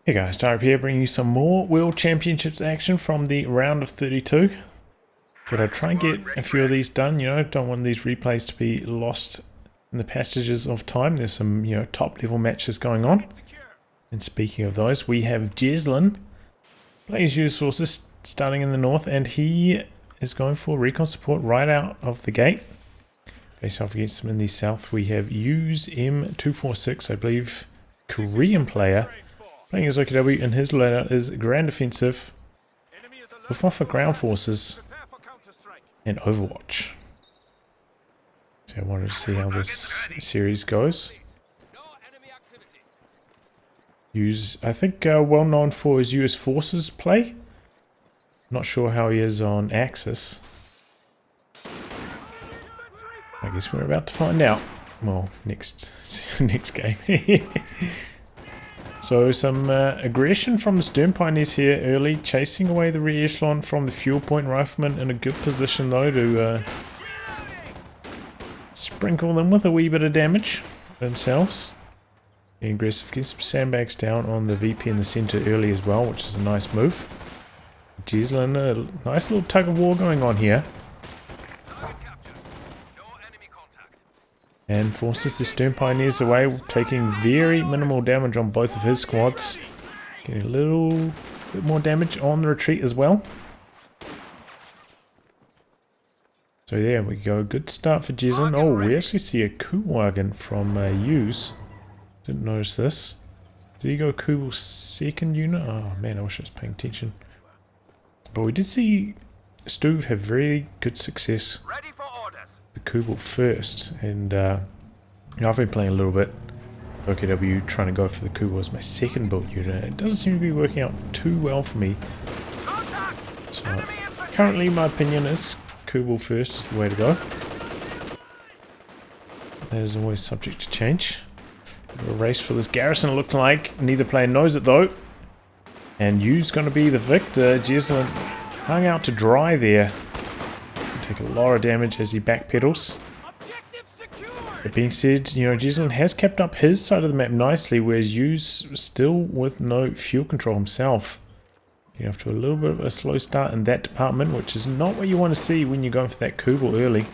Hey guys, Type here bringing you some more World Championships action from the round of 32. Thought I'd try and get a few of these done, don't want these replays to be lost in the passages of time. There's some, top level matches going on. And speaking of those, we have Jesulin, plays US forces starting in the north, and he is going for recon support right out of the gate. Face off against him in the south, we have USE-M246, I believe, Korean player. Playing as OKW, and his loadout is Grand Offensive, Luftwaffe Ground Forces, and Overwatch. So I wanted to see how this series goes. I think well known for his US Forces play. Not sure how he is on Axis. I guess we're about to find out. Well, next game. So some aggression from the Stern Pioneers here early, chasing away the rear echelon from the fuel point riflemen, in a good position though to sprinkle them with a wee bit of damage themselves. Being aggressive, getting some sandbags down on the VP in the center early as well, which is a nice move. Jesulin, a nice little tug of war going on here. And forces the Stern Pioneers away, taking very minimal damage on both of his squads. Getting a little bit more damage on the retreat as well. So there we go, good start for Jesulin. Oh, we actually see a coup wagon from USE. Didn't notice this. Did he go coup second unit? Oh man, I wish I was paying attention. But we did see Stuve have very good success. The Kubel first, and I've been playing a little bit OKW, trying to go for the Kubel as my second build unit. It doesn't seem to be working out too well for me. So currently my opinion is Kubel first is the way to go. That is always subject to change. A race for this garrison, it looks like. Neither player knows it though. And U's going to be the victor. Jesulin hung out to dry there. Take a lot of damage as he backpedals. That being said, Jesulin has kept up his side of the map nicely, whereas U's still with no fuel control himself. Getting off to a little bit of a slow start in that department, which is not what you want to see when you're going for that Kubel early.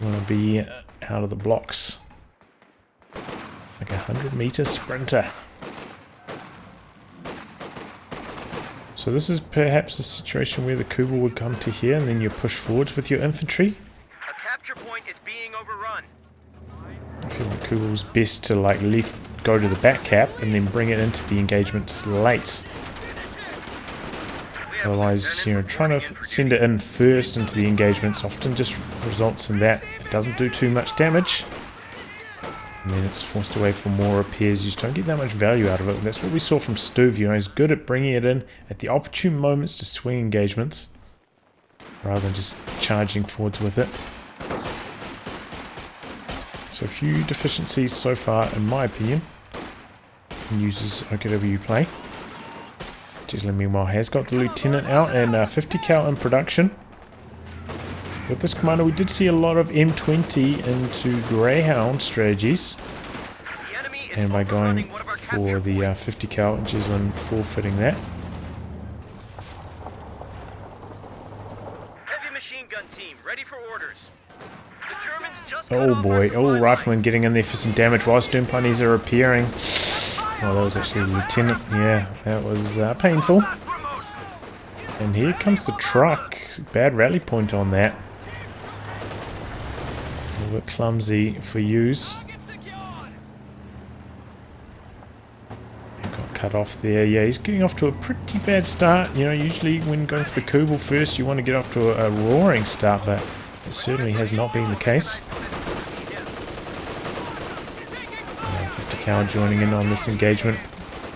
You want to be out of the blocks. Like a 100-meter sprinter. So this is perhaps a situation where the Kubel would come to here and then you push forwards with your infantry. A capture point is being overrun. I feel like Kubel's best to go to the back cap and then bring it into the engagements late. Otherwise, trying to send it in first into the engagements often just results in that it doesn't do too much damage. And then it's forced away for more repairs. You just don't get that much value out of it. And that's what we saw from Stuve. He's good at bringing it in at the opportune moments to swing engagements, rather than just charging forwards with it. So a few deficiencies so far, in my opinion, in Use's OKW play. Jesulin, meanwhile, has got the Lieutenant out and 50 cal in production. With this commander, we did see a lot of M20 into Greyhound strategies. And by going for the 50 cal, Jesulin forfeiting that. Heavy machine gun team, ready for orders. The Germans just Oh boy, rifleman getting in there for some damage while Stern Pioneers are repairing. Oh, that was actually the Lieutenant. Yeah, that was painful. And here comes the truck. Bad rally point on that. A little bit clumsy for use. Got cut off there. Yeah, he's getting off to a pretty bad start. Usually when going for the Kubel first, you want to get off to a roaring start, but it certainly has not been the case. 50 cal joining in on this engagement.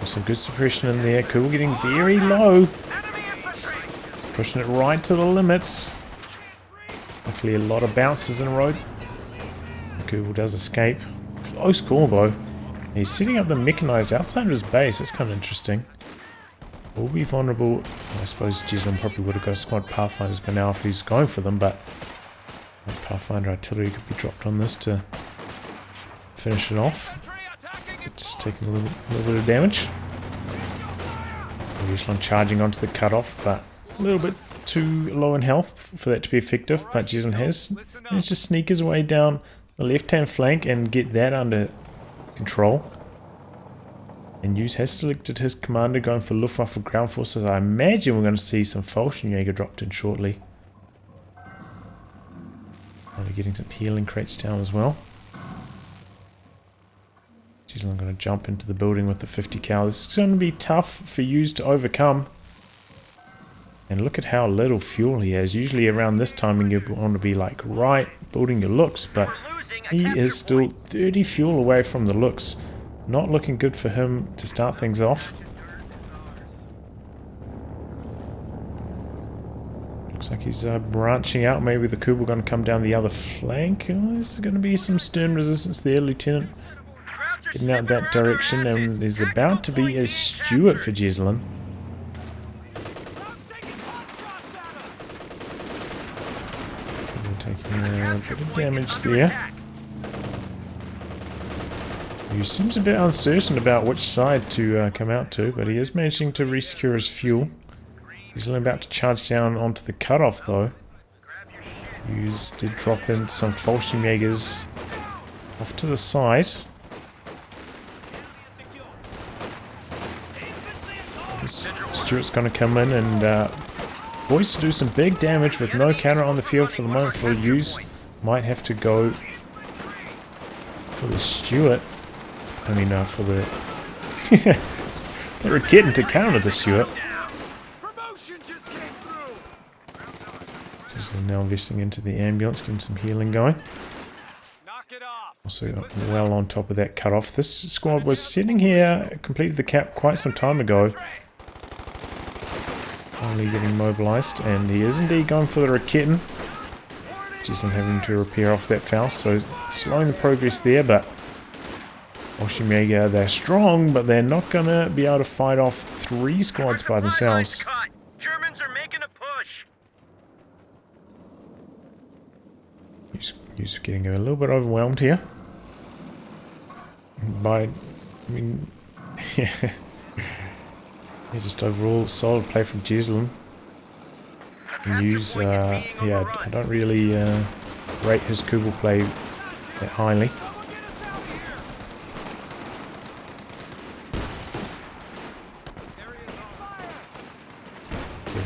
With some good suppression in there. Kubel getting very low. Pushing it right to the limits. Luckily a lot of bounces in a row. Kubel does escape. Close call though. He's setting up the mechanized outside of his base. That's kind of interesting. Will be vulnerable. I suppose Jesulin probably would have got squad Pathfinders by now if he's going for them, but Pathfinder artillery could be dropped on this to finish it off. It's taking a little bit of damage. Jesulin charging onto the cutoff, but a little bit too low in health for that to be effective. But Jesulin has managed to sneak his way down the left-hand flank and get that under control. And USE has selected his commander, going for Luftwaffe ground forces. I imagine we're going to see some Fallschirmjäger dropped in shortly. Probably getting some healing crates down as well. Jesulin going to jump into the building with the 50 cal. This is going to be tough for USE to overcome. And look at how little fuel he has. Usually around this timing you want to be like right building your looks, but he is still 30 fuel away from the looks. Not looking good for him to start things off. Looks like he's branching out. Maybe the Kubel going to come down the other flank. Oh, there's going to be some stern resistance there, Lieutenant. Getting out that direction, and there's about to be a Stuart for Jesulin. Taking a bit of damage there. He seems a bit uncertain about which side to come out to, but he is managing to resecure his fuel. He's only about to charge down onto the cutoff though. USE did drop in some Fallschirmjägers off to the side. Stuart's going to come in and boys to do some big damage with no counter on the field for the moment for USE. Might have to go for the Stuart. I mean, for the... they were getting to counter the Stuart. So now investing into the ambulance, getting some healing going. Also well on top of that cutoff. This squad was sitting here, completed the cap quite some time ago. Finally getting mobilized, and he is indeed going for the Raketen. Jesulin having to repair off that Faust, so slowing the progress there, but Fallschirmjäger, they're strong, but they're not going to be able to fight off 3 squads by themselves. Germans are making a push. USE getting a little bit overwhelmed here. By, I mean, yeah, just overall solid play from Jesulin. And USE, yeah, I don't really rate his Kubel play that highly.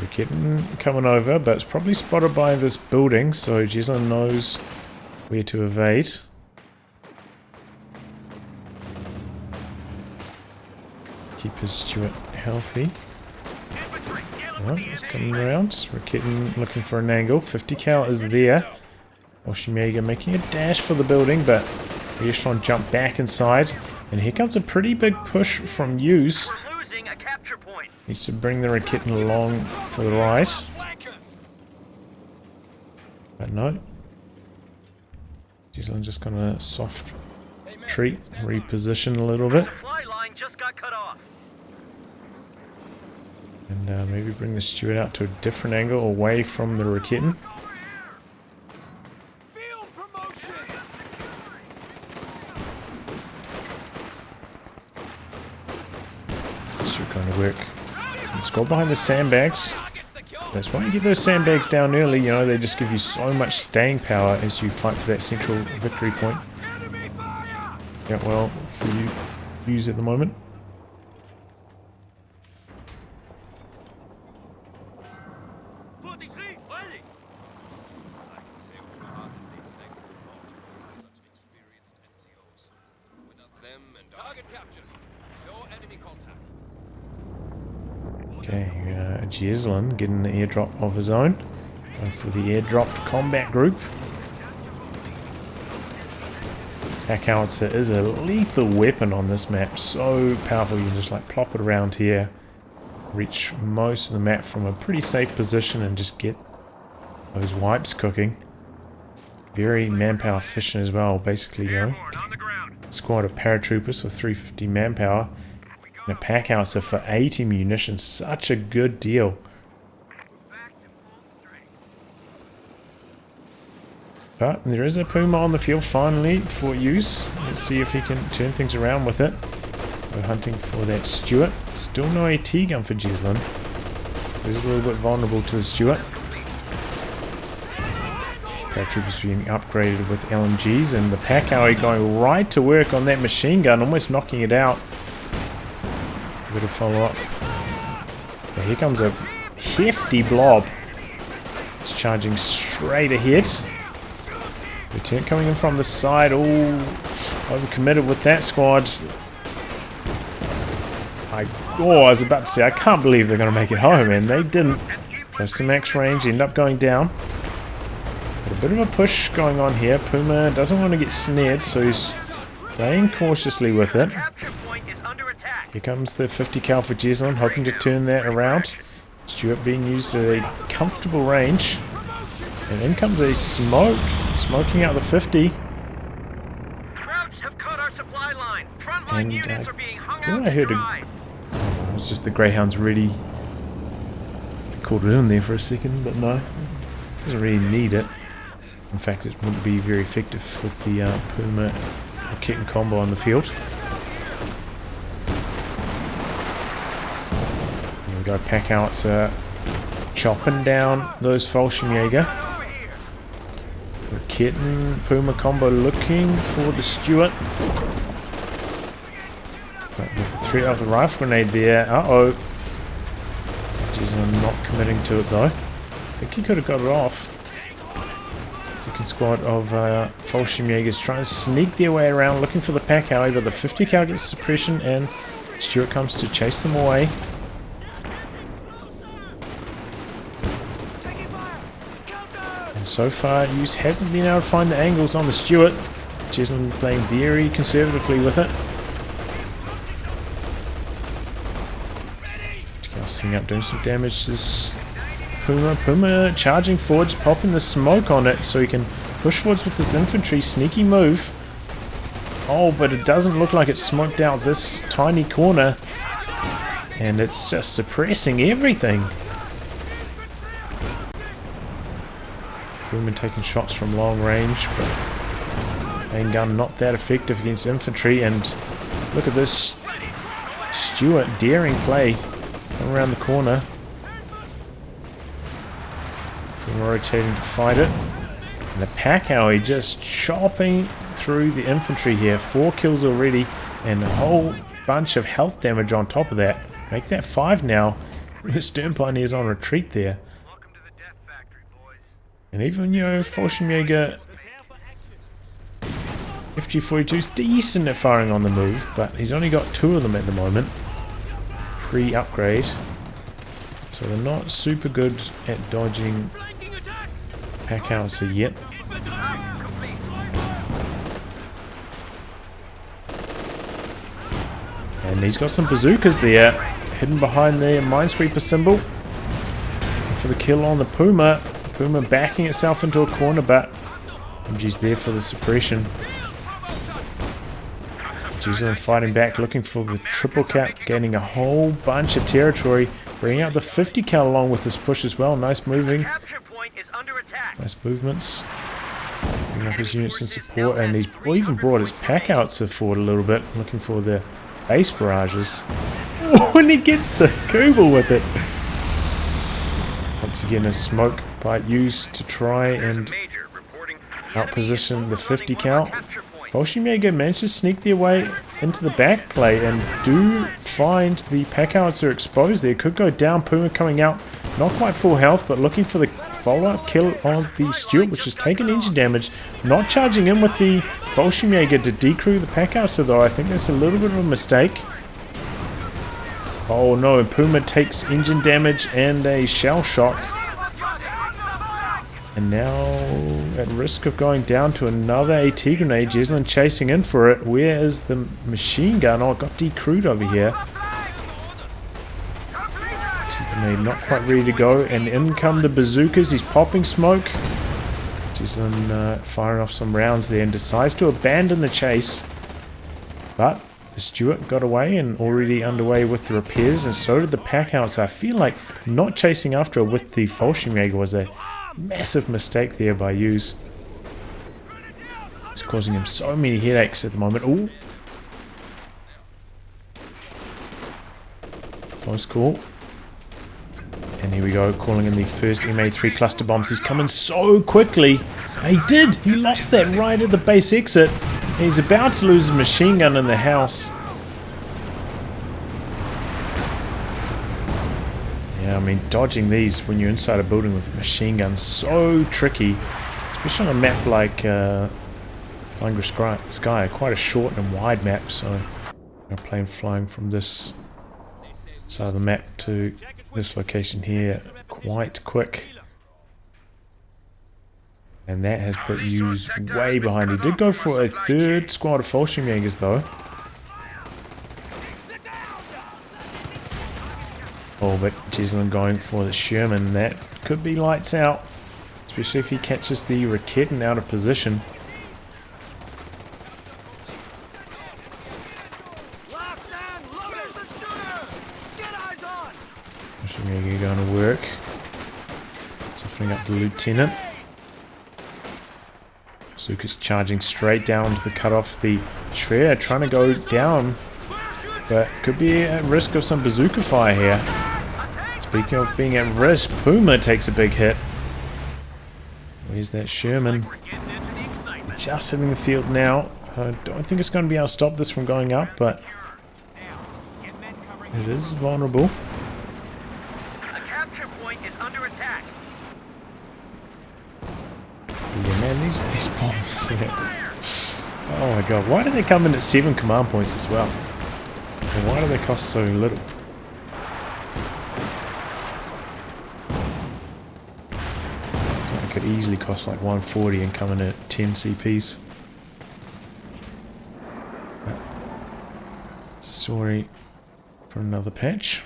Raketen coming over, but it's probably spotted by this building, so Jesulin knows where to evade. Keep his Stuart healthy. Well, it's coming around. Raketen looking for an angle. 50 cal is there. Fallschirmjäger making a dash for the building, but the Echelon jump back inside. And here comes a pretty big push from USE. Needs to bring the Raketen along for the ride. But no. Jesulin just gonna soft retreat, reposition a little bit. And maybe bring the Stuart out to a different angle away from the Raketen. This is going to work. Squad behind the sandbags. That's why you get those sandbags down early, you know, they just give you so much staying power as you fight for that central victory point. Yeah, well, for you, USE at the moment. Okay, Jesulin getting the airdrop of his own. Going for the airdropped combat group. That howitzer is a lethal weapon on this map. So powerful, you can just like plop it around here. Reach most of the map from a pretty safe position and just get those wipes cooking. Very manpower efficient as well, basically, you know. Squad of paratroopers with 350 manpower. And a pack howitzer for 80 munitions. Such a good deal. But there is a Puma on the field finally for USE. Let's see if he can turn things around with it. We're hunting for that Stuart. Still no AT gun for Jesulin. He's a little bit vulnerable to the Stuart. Paratroopers being upgraded with LMGs, and the Pakao going right to work on that machine gun, almost knocking it out. A bit of follow up. But here comes a hefty blob. It's charging straight ahead. Lieutenant coming in from the side. All overcommitted with that squad. I was about to say, I can't believe they're going to make it home, and they didn't. Close to max range, end up going down. But a bit of a push going on here. Puma doesn't want to get snared, so he's playing cautiously with it. Here comes the 50 cal for Jesulin, hoping to turn that around. Stuart being used at a comfortable range. And in comes a smoke, smoking out the 50. Krauts have cut our supply line. Frontline units are being hung out I heard to dry. it's just the Greyhound's ready. Called it in there for a second, but no. Doesn't really need it. In fact, it wouldn't be very effective with the Puma kit and combo on the field. Here we go, Packouts chopping down those Fallschirmjäger. The kit and Puma combo looking for the Stuart. But with the threat of the rifle grenade there, Jesulin not committing to it though. I think he could have got it off. Second squad of Fallschirmjägers trying to sneak their way around looking for the Pakao, but the 50 cal gets suppression and Stuart comes to chase them away. And so far, USE hasn't been able to find the angles on the Stuart. Jesulin playing very conservatively with it. 50 cal sitting up doing some damage. This Puma charging forwards, popping the smoke on it so he can push forwards with his infantry. Sneaky move. Oh, but it doesn't look like it's smoked out this tiny corner. And it's just suppressing everything. Puma taking shots from long range, but main gun not that effective against infantry. And look at this Stuart daring play around the corner. Rotating to fight it. And the Pakao just chopping through the infantry here. 4 kills already and a whole bunch of health damage on top of that. Make that 5 now. The Stern Pioneer's on retreat there. Welcome to the death factory, boys. And even, Fallschirmjäger FG-42's decent at firing on the move, but he's only got 2 of them at the moment. Pre-upgrade. So they're not super good at dodging Packouts yet. And he's got some bazookas there, hidden behind the Minesweeper symbol. And for the kill on the Puma. Puma backing itself into a corner, but MG's there for the suppression. Jesulin fighting back, looking for the triple cap, gaining a whole bunch of territory. Bringing out the 50 cal along with this push as well. Nice moving. Nice movements. Bringing up his units in support, and he's even brought his Packouts forward a little bit, looking for the base barrages. When he gets to Kubel with it. Once again, a smoke bite used to try and outposition the 50 cal. Fallschirmjäger managed to sneak their way into the back play and do find the Packouts are exposed there. Could go down. Puma coming out, not quite full health, but looking for the follow-up kill on the Stuart, which has taken engine damage. Not charging in with the Fallschirmjäger to decrew the Packouts, though. I think that's a little bit of a mistake. Oh no, Puma takes engine damage and a shell shock. And now at risk of going down to another AT grenade. Jesulin chasing in for it. Where is the machine gun? Oh, it got decrewed over here. AT grenade not quite ready to go. And in come the bazookas. He's popping smoke. Jesulin firing off some rounds there and decides to abandon the chase. But the Stuart got away and already underway with the repairs. And so did the Packouts. I feel like not chasing after it with the Fallschirmjäger was a massive mistake there by USE. It's causing him so many headaches at the moment. Ooh. Close call. And here we go, calling in the first MA3 cluster bombs. He's coming so quickly. He did! He lost that right at the base exit. He's about to lose his machine gun in the house. Yeah, I mean, dodging these when you're inside a building with a machine gun is so tricky. Especially on a map like Langreskaya, quite a short and wide map, so a plane flying from this side of the map to this location here quite quick. And that has put USE way behind. He did go for a third squad of Fallschirmjägers though. Oh, but Jesulin going for the Sherman. That could be lights out. Especially if he catches the Raketen out of position. Fallschirmjäger going to work. Softening up the lieutenant. Zuka's charging straight down to the cutoff. The Schwer trying to go down, but could be at risk of some bazooka fire here. Speaking of being at risk, Puma takes a big hit. Where's that Sherman? Just hitting the field now. I don't think it's going to be able to stop this from going up, but it is vulnerable. The capture point is under attack. Yeah, man, these bombs. Yeah. Oh my god, why do they come in at 7 command points as well? And why do they cost so little? It could easily cost like 140 and come in at 10 CPs. But it's a story for another patch.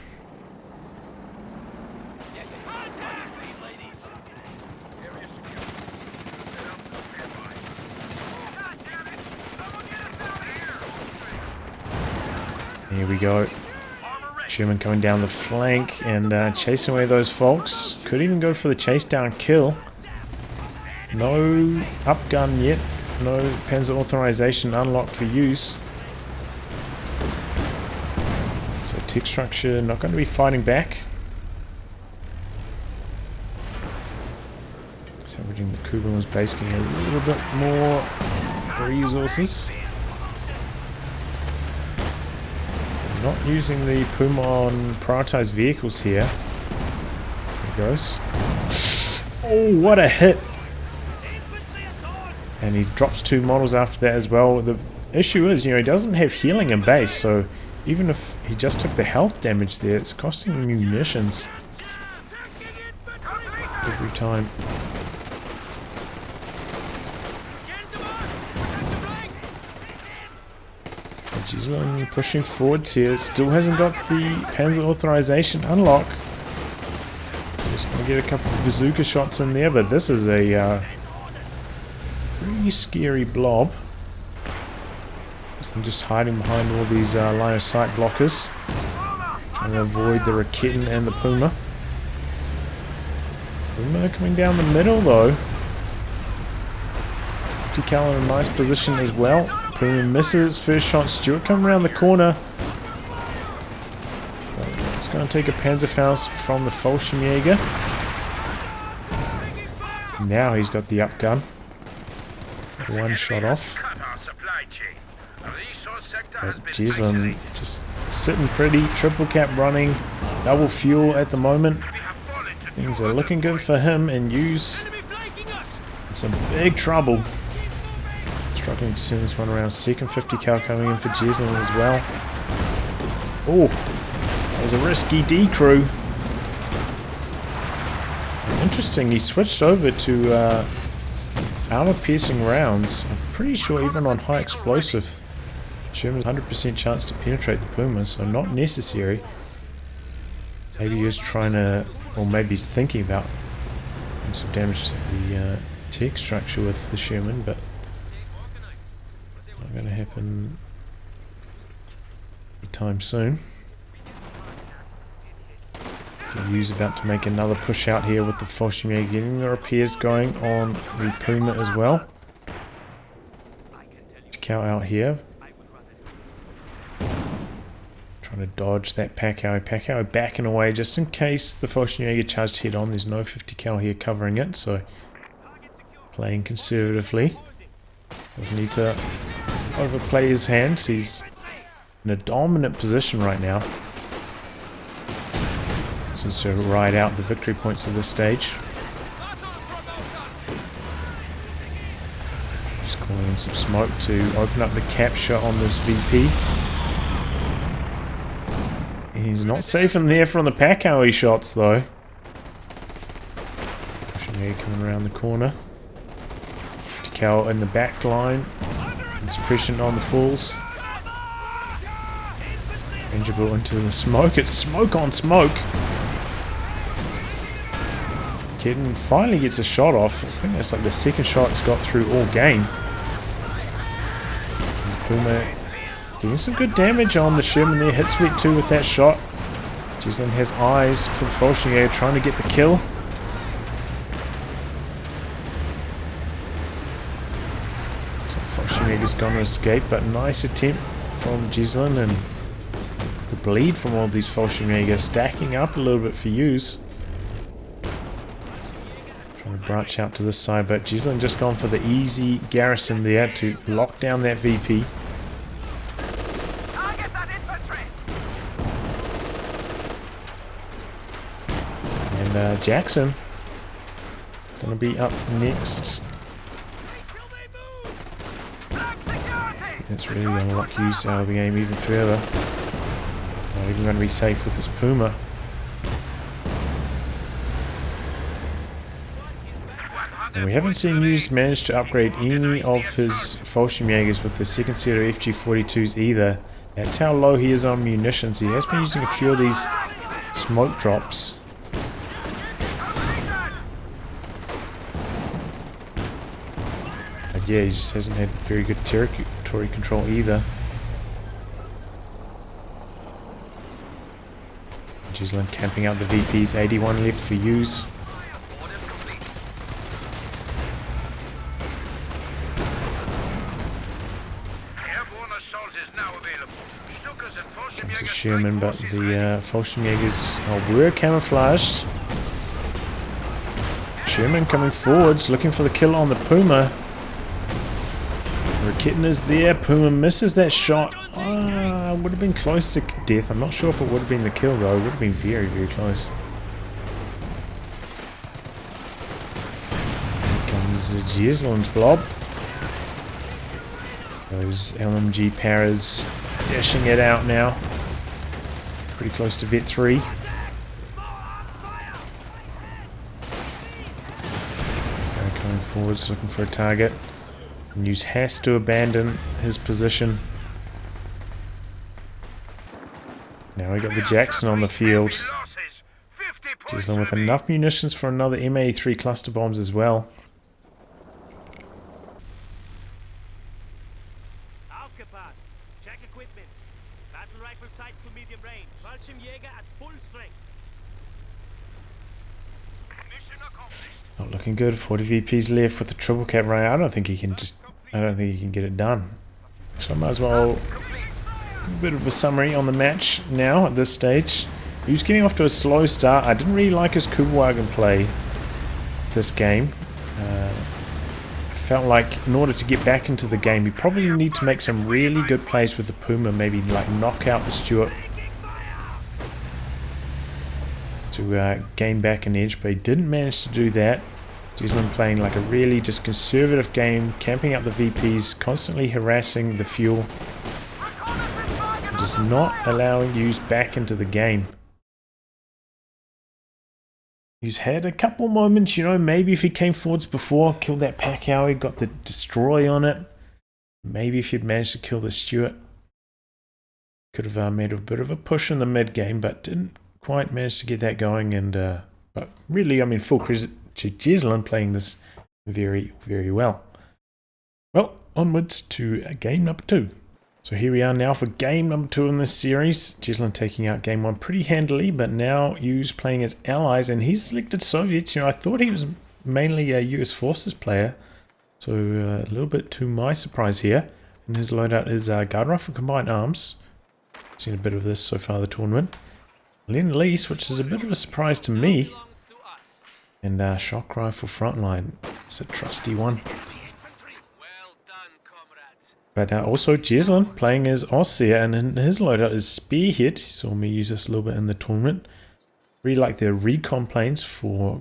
Here we go. Sherman coming down the flank and chasing away those folks. Could even go for the chase down kill. No up gun yet. No Panzer authorization unlocked for use. So tech structure not going to be fighting back. Salvaging the Kugel's base, getting a little bit more resources. Not using the Puma on prioritized vehicles here. There he goes. Oh, what a hit! And he drops 2 models after that as well. The issue is, you know, he doesn't have healing in base, so even if he just took the health damage there, it's costing him munitions every time. Jesulin pushing forwards here, still hasn't got the Panzer authorization unlock. Just gonna get a couple of bazooka shots in there, but this is a pretty scary blob. I'm just hiding behind all these line of sight blockers, trying to avoid the Raketen and the Puma. Puma coming down the middle though. 50 cal in a nice position as well. Puma misses first shot. Stewart coming around the corner. It's going to take a Panzerfaust from the Fallschirmjäger. Now he's got the up gun. 1 shot off. But Jesulin just sitting pretty. Triple cap running. Double fuel at the moment. Things are looking good for him and USE in some big trouble. Struggling to turn this one around. Second 50 cal coming in for Jesulin as well. Oh, that was a risky D-crew. Interesting, he switched over to armor-piercing rounds. I'm pretty sure even on high explosive, Sherman's 100% chance to penetrate the Puma, so not necessary. Maybe he was trying to, or maybe he's thinking about doing some damage to the tech structure with the Sherman, but not going to happen anytime soon. USE about to make another push out here with the Fallschirmjäger, getting the repairs going on the Puma as well. Cow out here. Trying Trying to dodge that Pakao. Pakao backing away just in case the Fallschirmjäger charged head on. There's no 50 cal here covering it, so playing conservatively. Doesn't need to overplay his hands. He's in a dominant position right now. Seems to ride out the victory points of this stage. Just calling in some smoke to open up the capture on this VP. He's not safe in there from the Pakao shots though. Coming around the corner. Cal in the back line. And suppression on the falls. Rangeable into the smoke. It's smoke on smoke. Kitten finally gets a shot off. I think that's like the second shot it's got through all game. And Puma getting some good damage on the Sherman there. Hits Vet 2 with that shot. Jesulin has eyes for the Fallschirmjäger trying to get the kill. So Fallschirmjäger's going to escape, but nice attempt from Jesulin, and the bleed from all these Fallschirmjäger stacking up a little bit for use. Trying to branch out to this side, but Jesulin just gone for the easy garrison there to lock down that VP. And Jackson gonna be up next. That's really gonna lock use out of the game even further. Not even gonna be safe with this Puma. And we haven't seen Hughes manage to upgrade any of his Fallschirmjägers with the second set of FG42s either. That's how low he is on munitions. He has been using a few of these smoke drops. But yeah, he just hasn't had very good territory control either. Jesulin camping out the VPs. 81 left for Hughes. Comes a Sherman, but the Fallschirmjägers were camouflaged. Sherman coming forwards, looking for the kill on the Puma. Kitten is there. Puma misses that shot. Would have been close to death. I'm not sure if it would have been the kill though. It would have been very, very close. Here comes the Jesulin's blob. Those LMG paras dashing it out now. Pretty close to Vet 3. Coming forwards, looking for a target. News has to abandon his position. Now we got the Jackson on the field. Jesulin with enough munitions for another MA3 cluster bombs as well. Check equipment. Battle rifle sights to medium range. Fallschirmjäger at full strength. Mission accomplished. Not looking good. 40 VPs left with the triple cap right. I don't think he can get it done. So I might as well a bit of a summary on the match now at this stage. He was getting off to a slow start. I didn't really like his Kugelwagen play this game. I felt like in order to get back into the game, you probably need to make some really good plays with the Puma, maybe like knock out the Stuart to gain back an edge, but he didn't manage to do that. Jesulin playing like a really just conservative game, camping out the VPs, constantly harassing the fuel, just not allowing Hughes back into the game. Hughes had a couple moments, you know, maybe if he came forwards before, killed that Pakao, he got the destroy on it. Maybe if he'd managed to kill the Stuart, could have made a bit of a push in the mid game, but didn't quite manage to get that going. And but really, I mean, full credit to Jesulin playing this very, very well. Well, onwards to game number 2. So here we are now for game number 2 in this series. Jesulin taking out game 1 pretty handily, but now Hughes playing as allies, and he's selected Soviets. You know, I thought he was mainly a US Forces player, so a little bit to my surprise here. And his loadout is Guard Rifle Combined Arms. Seen a bit of this so far the tournament. Lend-Lease, which is a bit of a surprise to me. And Shock Rifle Frontline. It's a trusty one. But also Jesulin playing as Osseer, and his loadout is Spearhead. You saw me use this a little bit in the tournament. Really like the recon planes for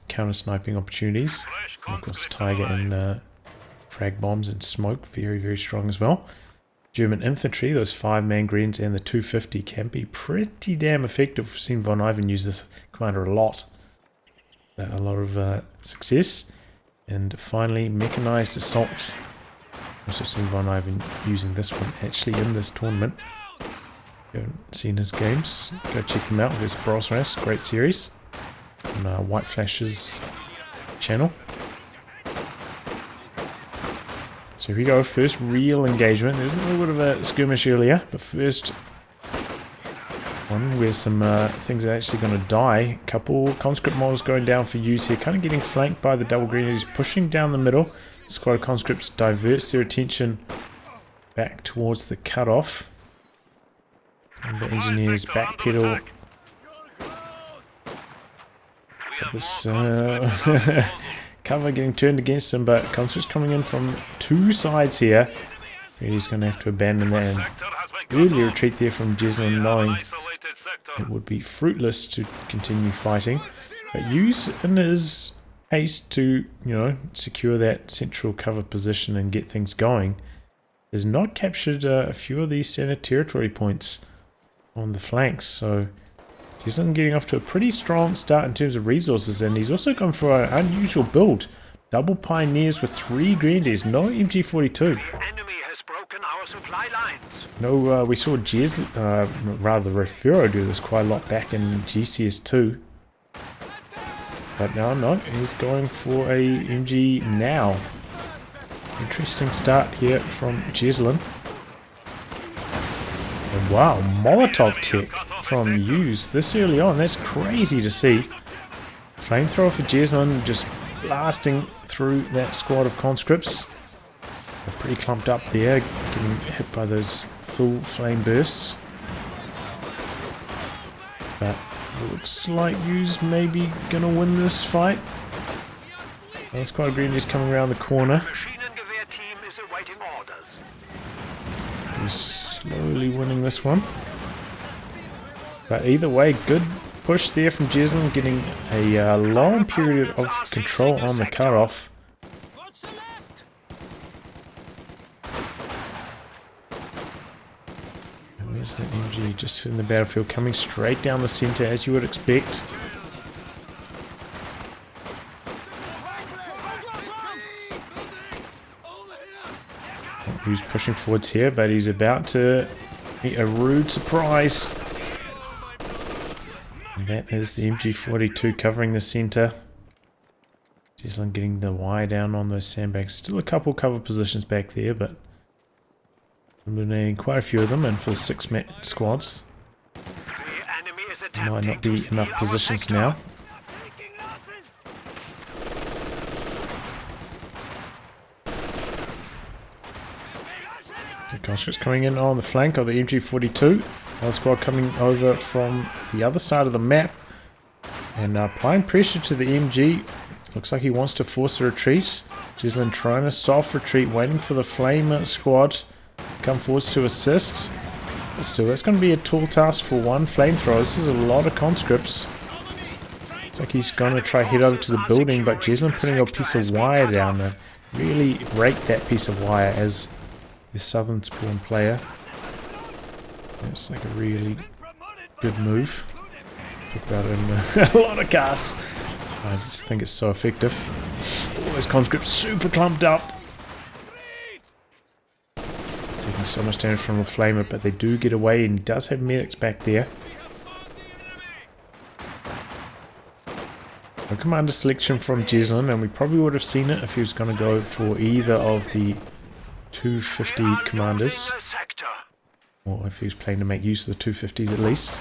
counter sniping opportunities. And of course Tiger and frag bombs and smoke, very, very strong as well. German infantry, those 5-man greens and the 250 can be pretty damn effective. We've seen Von Ivan use this commander a lot. A lot of success. And finally, mechanized assault. Also seen Von Ivan using this one actually in this tournament. If you haven't seen his games, go check them out. There's Crossroads, great series on White Flash's channel. So here we go, first real engagement. There's a little bit of a skirmish earlier, but first one where some things are actually going to die. A couple conscript models going down for use here, kind of getting flanked by the double greeners, pushing down the middle. Squad of conscripts diverts their attention back towards the cutoff. And the engineers backpedal. This cover getting turned against him, but conscripts coming in from two sides here. He's going to have to abandon that and early retreat there from Jesulin, knowing it would be fruitless to continue fighting. But use in his haste to, you know, secure that central cover position and get things going, has not captured a few of these standard territory points on the flanks. So Jesulin getting off to a pretty strong start in terms of resources, and he's also gone for an unusual build. Double Pioneers with 3 Grandies, no MG42. Enemy has broken our supply lines. No, we saw rather Refero do this quite a lot back in GCS2. But now, no, he's going for a MG now. Interesting start here from Jesulin. And wow, Molotov tech from USE this early on. That's crazy to see. Flamethrower for Jesulin, just blasting through that squad of conscripts. They're pretty clumped up there, getting hit by those full flame bursts. But looks like USE may be going to win this fight. That squad of Grenadiers coming around the corner. He's slowly winning this one. But either way, good push there from Jesulin, getting a long period of control on the cutoff. And where's the MG? Just in the battlefield, coming straight down the center as you would expect. Who's pushing forwards here, but he's about to meet a rude surprise. And that is the MG42 covering the center. Jesulin getting the wire down on those sandbags. Still a couple cover positions back there, but eliminating quite a few of them, and for the 6-man squads. Might not be enough positions now. Conscripts coming in on the flank of the MG42. Another squad coming over from the other side of the map and applying pressure to the MG. Looks like he wants to force a retreat. Jesulin trying a soft retreat, waiting for the flame squad to come forwards to assist. But still, that's going to be a tall task for one flamethrower. This is a lot of conscripts. Looks like he's going to try head over to the building, but Jesulin putting a piece of wire down there. Really rate that piece of wire as the southern spawn player. That's like a really good move. Talk about it in a lot of casts. I just think it's so effective. All those conscripts super clumped up. Taking so much damage from a flamer, but they do get away, and he does have medics back there. No commander selection from Jesulin, and we probably would have seen it if he was going to go for either of the 250 commanders, or if he was planning to make use of the 250s at least.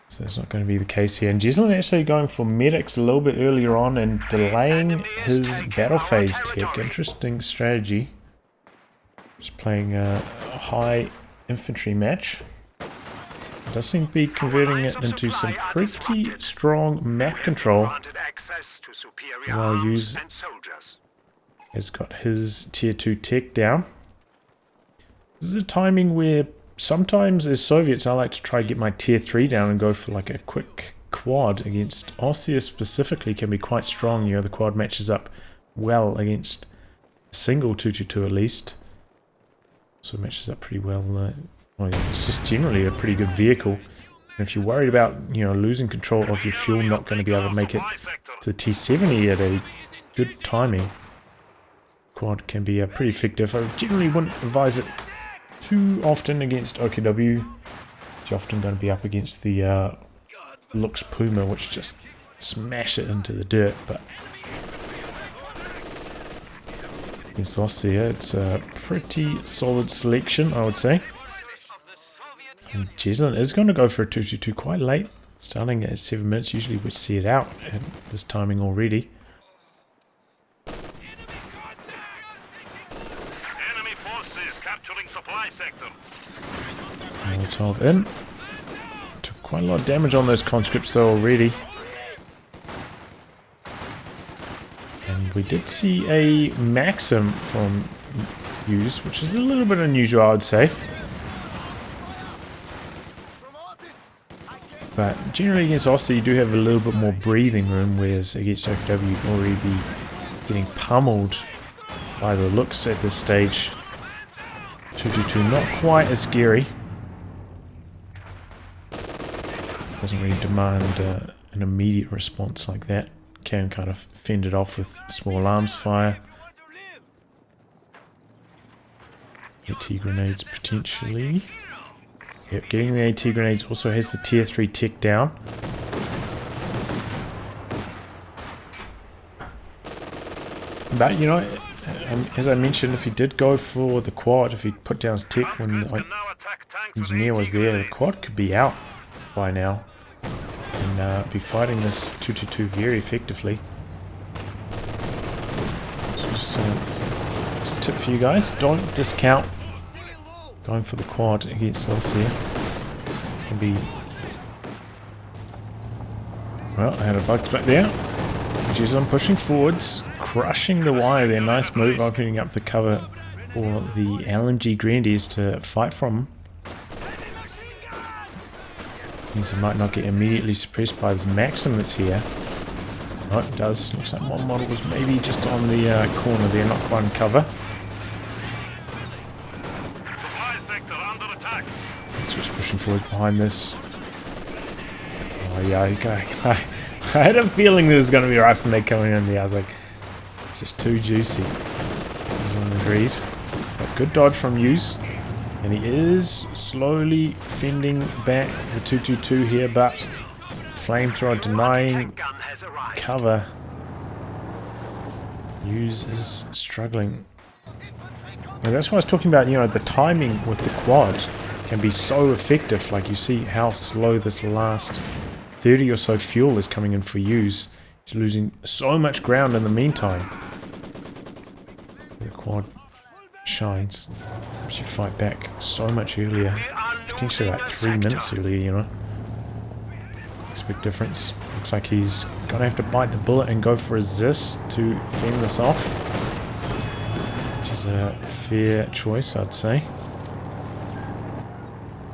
So that's not going to be the case here. And Jesulin actually going for medics a little bit earlier on and delaying his battle phase tech. Interesting strategy. Just playing a high infantry match. It does seem to be converting it into some pretty strong map control. While USE has got his tier 2 tech down. This is a timing where sometimes as Soviets I like to try to get my tier 3 down and go for like a quick quad against Austria specifically. Can be quite strong. You know, the quad matches up well against a single 222 at least. So it matches up pretty well. Well, it's just generally a pretty good vehicle. And if you're worried about, you know, losing control of your fuel, not going to be able to make it to the T70 at a good timing, quad can be pretty effective. I generally wouldn't advise it too often against OKW. You're often going to be up against the Lux Puma, which just smash it into the dirt. But against Austria, it's a pretty solid selection, I would say. And Jesulin is going to go for a 222 quite late, starting at 7 minutes. Usually we'd see it out at this timing already. Enemy forces capturing supply sector. Molotov in. Took quite a lot of damage on those conscripts though already. And we did see a Maxim from USE, which is a little bit unusual, I would say. But generally against Austria you do have a little bit more breathing room, whereas against OKW you'd already be getting pummeled by the looks at this stage. 222 not quite as scary. Doesn't really demand an immediate response like that. Can kind of fend it off with small arms fire. AT grenades potentially. Yep, getting the AT grenades also has the tier 3 tech down. But, you know, as I mentioned, if he did go for the quad, if he put down his tech when the engineer was there, the quad could be out by now. And be fighting this 222 very effectively. Just a tip for you guys, don't discount going for the quad against Austria. Can be... Well, I had a bug back there. Jesulin pushing forwards, crushing the wire there. Nice move, opening up the cover for the LMG Grenadiers to fight from. Means he might not get immediately suppressed by this Maxim that's here. Oh, it does. Looks like one model was maybe just on the corner there, not quite in cover. Just pushing forward behind this. Oh yeah, I had a feeling there was going to be a rifle nade coming in there. I was like, it's just too juicy. Jesulin agrees. But good dodge from USE. And he is slowly fending back the 222 here, but flamethrower denying cover. USE is struggling. And that's what I was talking about, you know, the timing with the quad can be so effective. Like you see how slow this last 30 or so fuel is coming in for USE. He's losing so much ground in the meantime. The quad shines. You fight back so much earlier. Potentially like 3 minutes earlier, you know. It's a big difference. Looks like he's gonna have to bite the bullet and go for a ZIS to fend this off. Which is a fair choice, I'd say.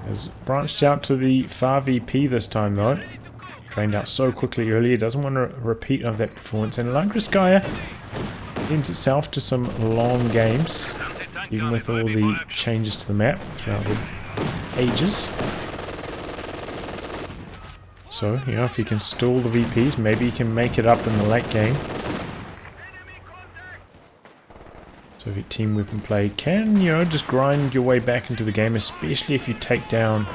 Has branched out to the far VP this time though. Trained out so quickly earlier, doesn't want a repeat of that performance. And Langreskaya lends itself to some long games, even with all the changes to the map throughout the ages. So, you know, if he can stall the VPs, maybe he can make it up in the late game. Soviet team weapon play can, you know, just grind your way back into the game, especially if you take down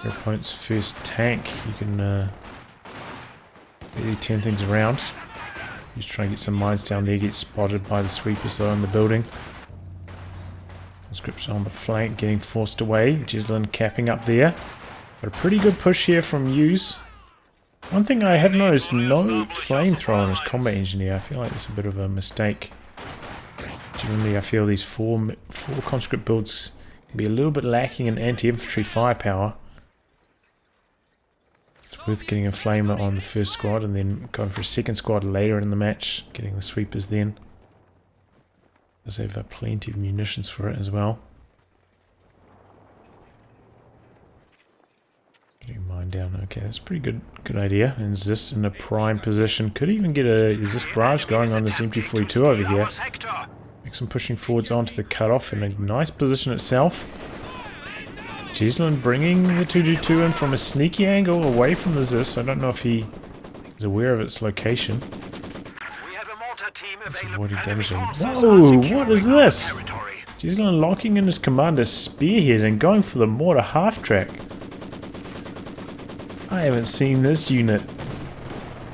your opponent's first tank. You can really turn things around. Just try and get some mines down there, get spotted by the sweepers though in the building. Conscripts on the flank, getting forced away. Jesulin capping up there. But a pretty good push here from USE. One thing I have noticed, no flamethrower on his combat engineer. I feel like it's a bit of a mistake. Generally, I feel these four conscript builds can be a little bit lacking in anti-infantry firepower. It's worth getting a flamer on the first squad and then going for a second squad later in the match, getting the sweepers then. Does have plenty of munitions for it as well. Getting mine down. Okay, that's a pretty good idea. And is this in a prime position? Could even get a... Is this barrage going on this MT-42 over here? Make some pushing forwards onto the cutoff in a nice position itself. Jesulin bringing the 222 in from a sneaky angle away from the ZIS. I don't know if he is aware of its location. It's avoiding damaging. Whoa, what is this? Jesulin locking in his commander spearhead and going for the mortar half-track. I haven't seen this unit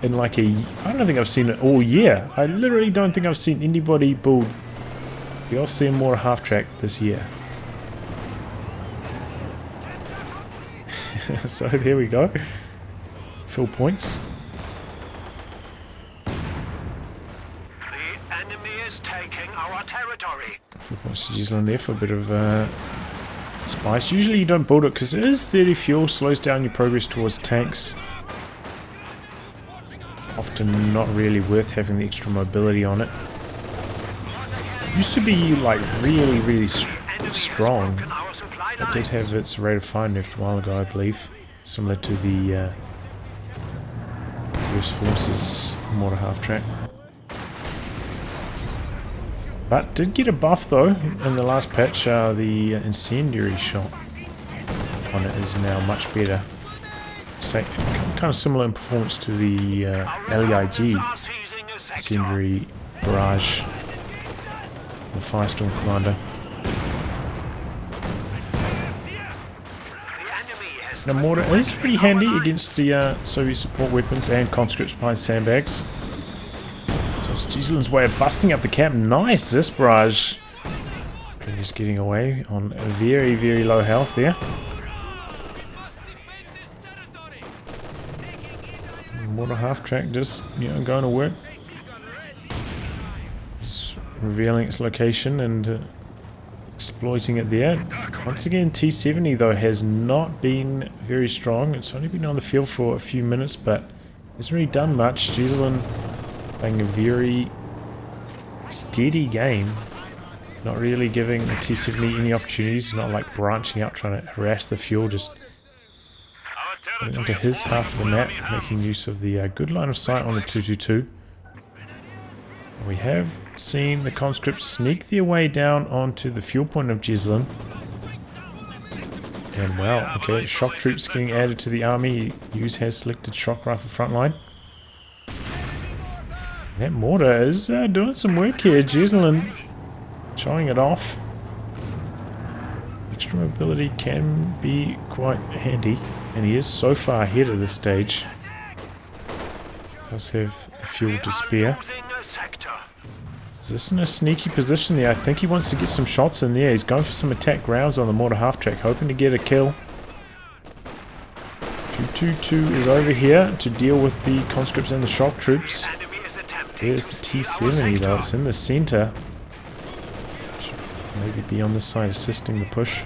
in like a... I don't think I've seen it all year. I literally don't think I've seen anybody build the USE-M mortar half-track this year. So there we go. Fill points. The enemy is taking our territory. Fill points to Jesulin there for a bit of spice. Usually you don't build it because it is 30 fuel, slows down your progress towards tanks. Often not really worth having the extra mobility on it. Used to be like really strong. It did have its rate of fire nerfed a while ago, I believe, similar to the US Forces mortar half-track. But did get a buff though in the last patch. The incendiary shot on it is now much better. So, kind of similar in performance to the LEIG incendiary barrage, the Firestorm Commander. Now mortar is pretty handy against the Soviet support weapons and conscripts behind sandbags. So it's Jesulin's way of busting up the camp. Nice, this barrage. Just getting away on a very low health there. Mortar half track just, you know, going to work. It's revealing its location and exploiting it there. Once again, T-70 though has not been very strong. It's only been on the field for a few minutes, but hasn't really done much. Jesulin playing a very steady game, not really giving the T-70 any opportunities. Not like branching out trying to harass the fuel, just going onto his half of the map, making use of the good line of sight on the 222. We have seen the conscripts sneak their way down onto the fuel point of Jesulin. And wow, okay, shock troops getting added to the army. USE has selected shock rifle frontline. That mortar is doing some work here. Jesulin showing it off. Extra mobility can be quite handy, and he is so far ahead at this stage. Does have the fuel to spare. Is this in a sneaky position there? I think he wants to get some shots in there. He's going for some attack rounds on the mortar half-track, hoping to get a kill. 222 is over here to deal with the conscripts and the shock troops. There's the T-70 though, it's in the center. Should maybe be on this side assisting the push.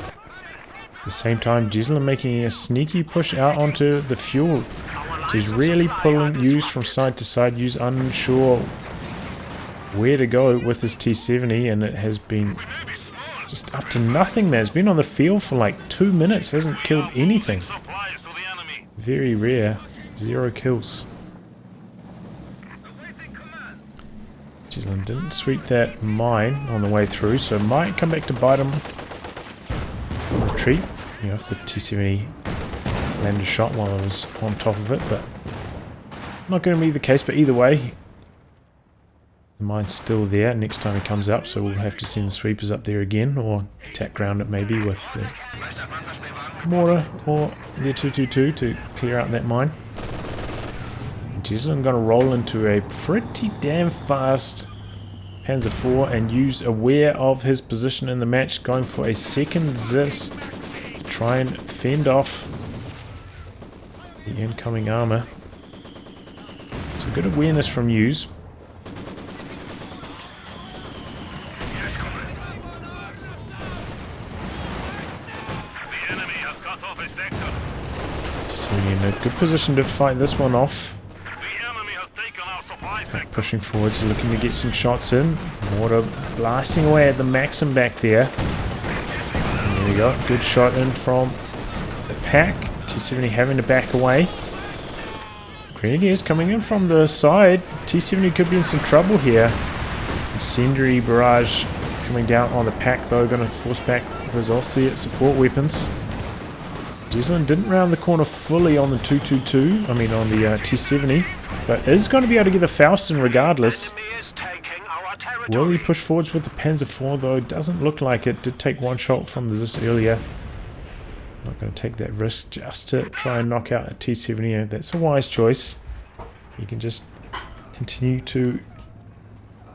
At the same time, Jesulin making a sneaky push out onto the fuel. So he's really pulling USE from side to side. USE unsure where to go with this T-70, and it has been just up to nothing, man. It's been on the field for like 2 minutes, hasn't killed anything. Very rare. 0 kills. Jesulin didn't sweep that mine on the way through, so might come back to bite him. Retreat, you know, if the T-70 landed a shot while I was on top of it, but not going to be the case. But either way, the mine's still there next time he comes up, so we'll have to send the sweepers up there again, or attack ground it maybe with the mortar or the 222 to clear out that mine. Jesulin going to roll into a pretty damn fast Panzer IV and USE aware of his position in the match, going for a second ZIS to try and fend off the incoming armor. So good awareness from USE. Just really in a good position to fight this one off. Pushing forwards, looking to get some shots in. Water blasting away at the Maxim back there. And there we go. Good shot in from the pack. T70 having to back away. Grenadiers coming in from the side. T70 could be in some trouble here. Incendiary barrage coming down on the pack though. Going to force back those Aussie support weapons. Jesulin didn't round the corner fully on the 222. I mean on the T70. But is going to be able to get the Faustin regardless. Will he push forwards with the Panzer IV though? Doesn't look like it. Did take one shot from this earlier. Not going to take that risk just to try and knock out a T70. That's a wise choice. He can just continue to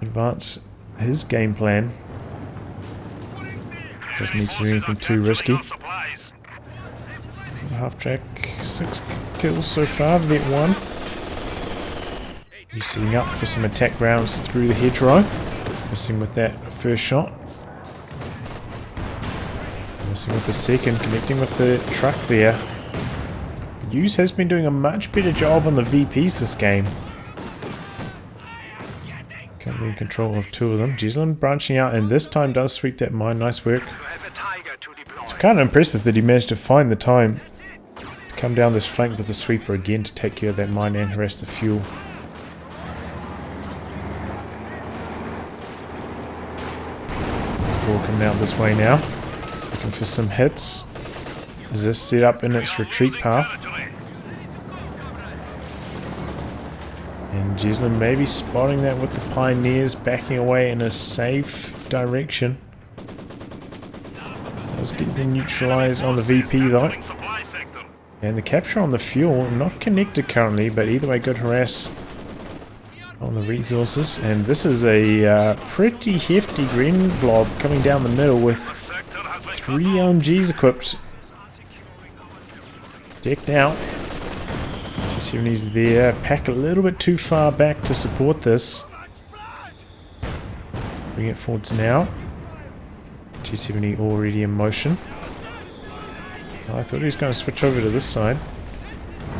advance his game plan. Doesn't need to do anything too risky. Half track, 6 kills so far, Vet 1. He's setting up for some attack rounds through the hedgerow. Missing with that first shot. Missing with the second, connecting with the truck there. USE has been doing a much better job on the VPs this game. Currently in control of 2 of them. Jesulin branching out and this time does sweep that mine. Nice work. It's kind of impressive that he managed to find the time to come down this flank with the sweeper again to take care of that mine and harass the fuel. Coming out this way now, looking for some hits. Is this set up in its retreat path? And Jesulin maybe spotting that with the Pioneers backing away in a safe direction. Does get the neutralize on the VP though. And the capture on the fuel, not connected currently, but either way good harass on the resources. And this is a pretty hefty green blob coming down the middle with 3 LMGs equipped. Decked out. T70's there. Pack a little bit too far back to support this. Bring it forwards now. T70 already in motion. I thought he was going to switch over to this side.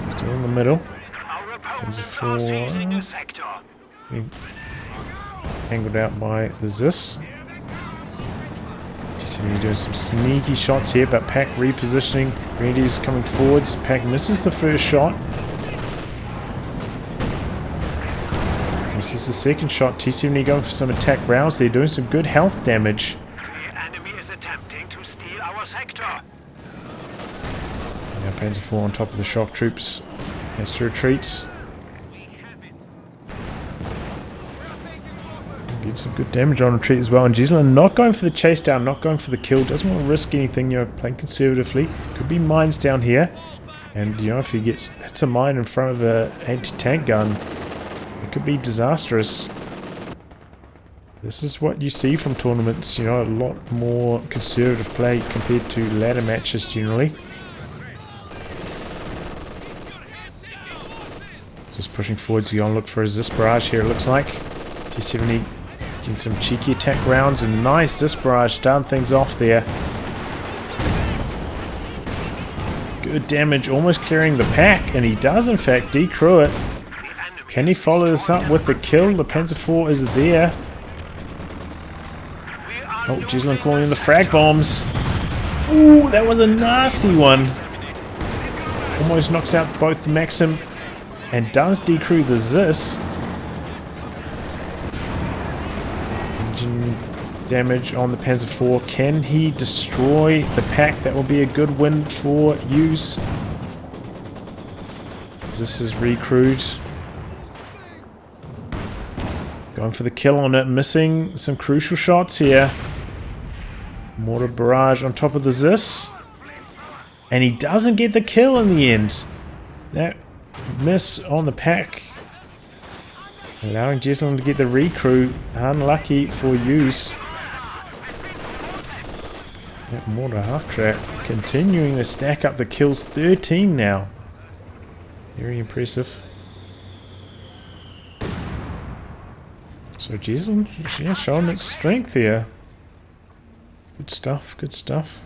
Still in the middle. There's a 4. Angled out by the Zis. T70 doing some sneaky shots here, but Pack repositioning. Grenadiers coming forwards. Pack misses the first shot. Misses the second shot. T70 going for some attack rounds. They're doing some good health damage. The enemy is attempting to steal our sector. Now Panzer IV on top of the shock troops. Has to retreat. Get some good damage on retreat as well. And Jesulin not going for the chase down, not going for the kill. Doesn't want to risk anything, you know, playing conservatively. Could be mines down here. And, you know, if he hits a mine in front of an anti-tank gun, it could be disastrous. This is what you see from tournaments, you know, a lot more conservative play compared to ladder matches generally. Just pushing forwards, you look for a Zis barrage here, it looks like. T70 getting some cheeky attack rounds, and nice Zis barrage, starting things off there. Good damage, almost clearing the pack, and he does in fact decrew it. Can he follow this up with the kill? The Panzer IV is there. Oh, Jesulin calling in the frag bombs. Ooh, that was a nasty one. Almost knocks out both the Maxim and does decrew the Zis. Engine damage on the Panzer IV. Can he destroy the pack? That will be a good win for USE. Zis is recrewed. Going for the kill on it. Missing some crucial shots here. Mortar barrage on top of the Zis. And he doesn't get the kill in the end. That miss on the pack. Allowing Jesulin to get the recrew. Unlucky for USE. That mortar half track continuing to stack up the kills. 13 now. Very impressive. So Jesulin, yeah, showing its strength here. Good stuff, good stuff.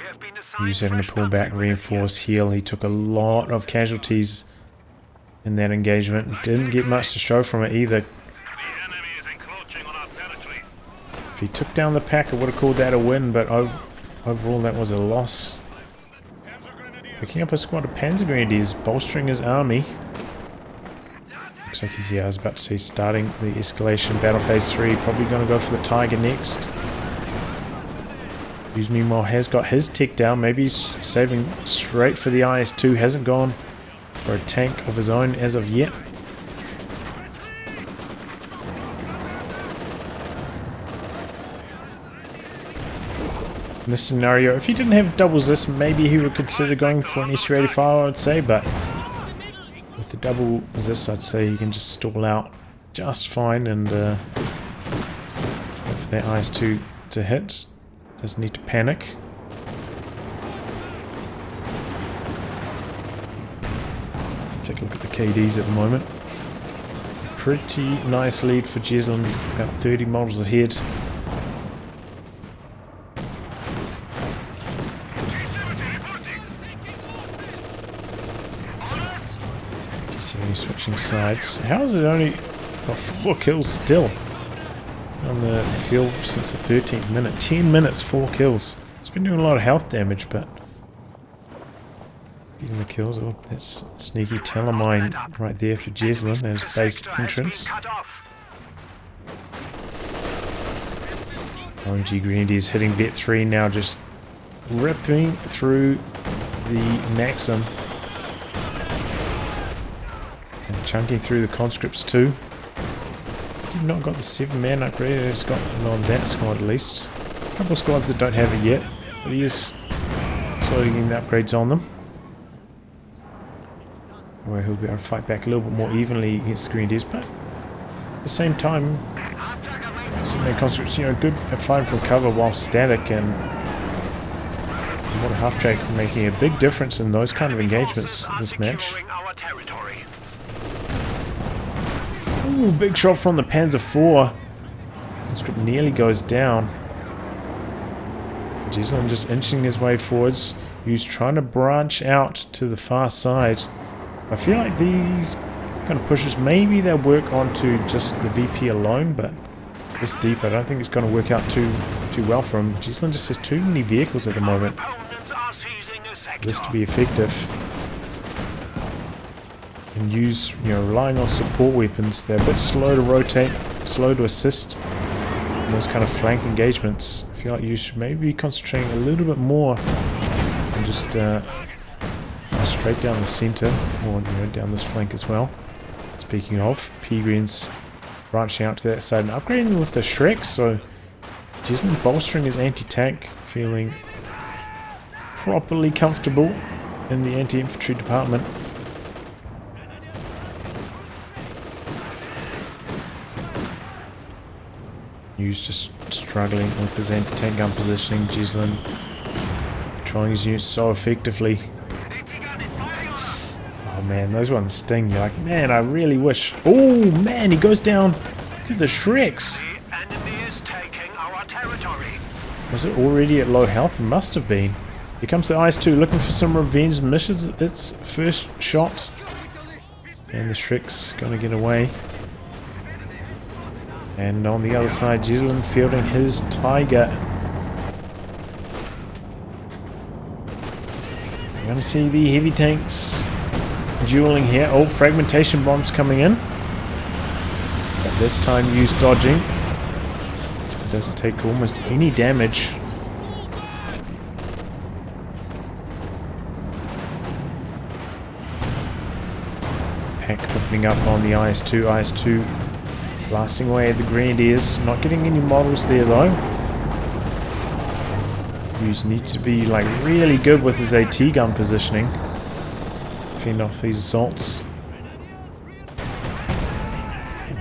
have been He was assigned having to fresh pull back, guns. reinforce, heal. He took a lot of casualties in that engagement. Didn't get much to show from it either. The enemy is encroaching on our territory. If he took down the pack, I would have called that a win, but overall that was a loss. Picking up a squad of Panzer Grenadiers, bolstering his army. Looks like he's, yeah, I was about to say, starting the escalation, battle phase 3, probably going to go for the Tiger next. USE meanwhile has got his tech down, maybe he's saving straight for the IS-2, hasn't gone for a tank of his own as of yet. In this scenario, if he didn't have doubles this, maybe he would consider going for an SU-85, I would say, but with the double this, I'd say he can just stall out just fine and wait for that IS-2 to hit. Doesn't need to panic. Take a look at the KDs at the moment. Pretty nice lead for Jesulin, about 30 models ahead. Switching sides. How is it only got 4 kills still on the field since the 13th minute? 10 minutes, 4 kills. It's been doing a lot of health damage, but getting the kills. Oh, that's sneaky telemine right there for Jesulin as base entrance. OMG Grenadiers hitting Vet 3 now, just ripping through the Maxim. Chunking through the conscripts too. He's not got the 7-man upgrade, he's got it on that squad at least. A couple of squads that don't have it yet, but he is slowly getting the upgrades on them. Where he'll be able to fight back a little bit more evenly against the Grenadiers, but at the same time, 7-man conscripts, you know, good at fighting for cover while static, and Water half-track making a big difference in those kind of engagements this match. Ooh, big shot from the Panzer IV. Conscript nearly goes down. Jesulin just inching his way forwards. He's trying to branch out to the far side. I feel like these kind of pushes, maybe they'll work onto just the VP alone, but this deep I don't think it's going to work out too well for him. Jesulin just has too many vehicles at the moment for this to be effective. And use, you know, relying on support weapons. They're a bit slow to rotate, slow to assist in those kind of flank engagements. I feel like you should maybe be concentrating a little bit more and just straight down the center, or you know, down this flank as well. Speaking of, P-Green's branching out to that side and upgrading with the Shrek, so Jesulin bolstering his anti-tank, feeling properly comfortable in the anti-infantry department. He's just struggling with his anti-tank gun positioning. Jesulin controlling his units so effectively. Oh man, those ones sting. You're like, man, I really wish. Oh man, he goes down to the Shreks. Was it already at low health? It must have been. Here comes the IS-2 looking for some revenge, misses its first shot. And the Shrek's gonna get away. And on the other side, Jesulin fielding his Tiger. We're going to see the heavy tanks dueling here. Oh, fragmentation bombs coming in. But this time used dodging. It doesn't take almost any damage. Pack opening up on the IS-2. IS-2 blasting away at the Grenadiers, not getting any models there though. USE needs to be like really good with his AT gun positioning. Fend off these assaults.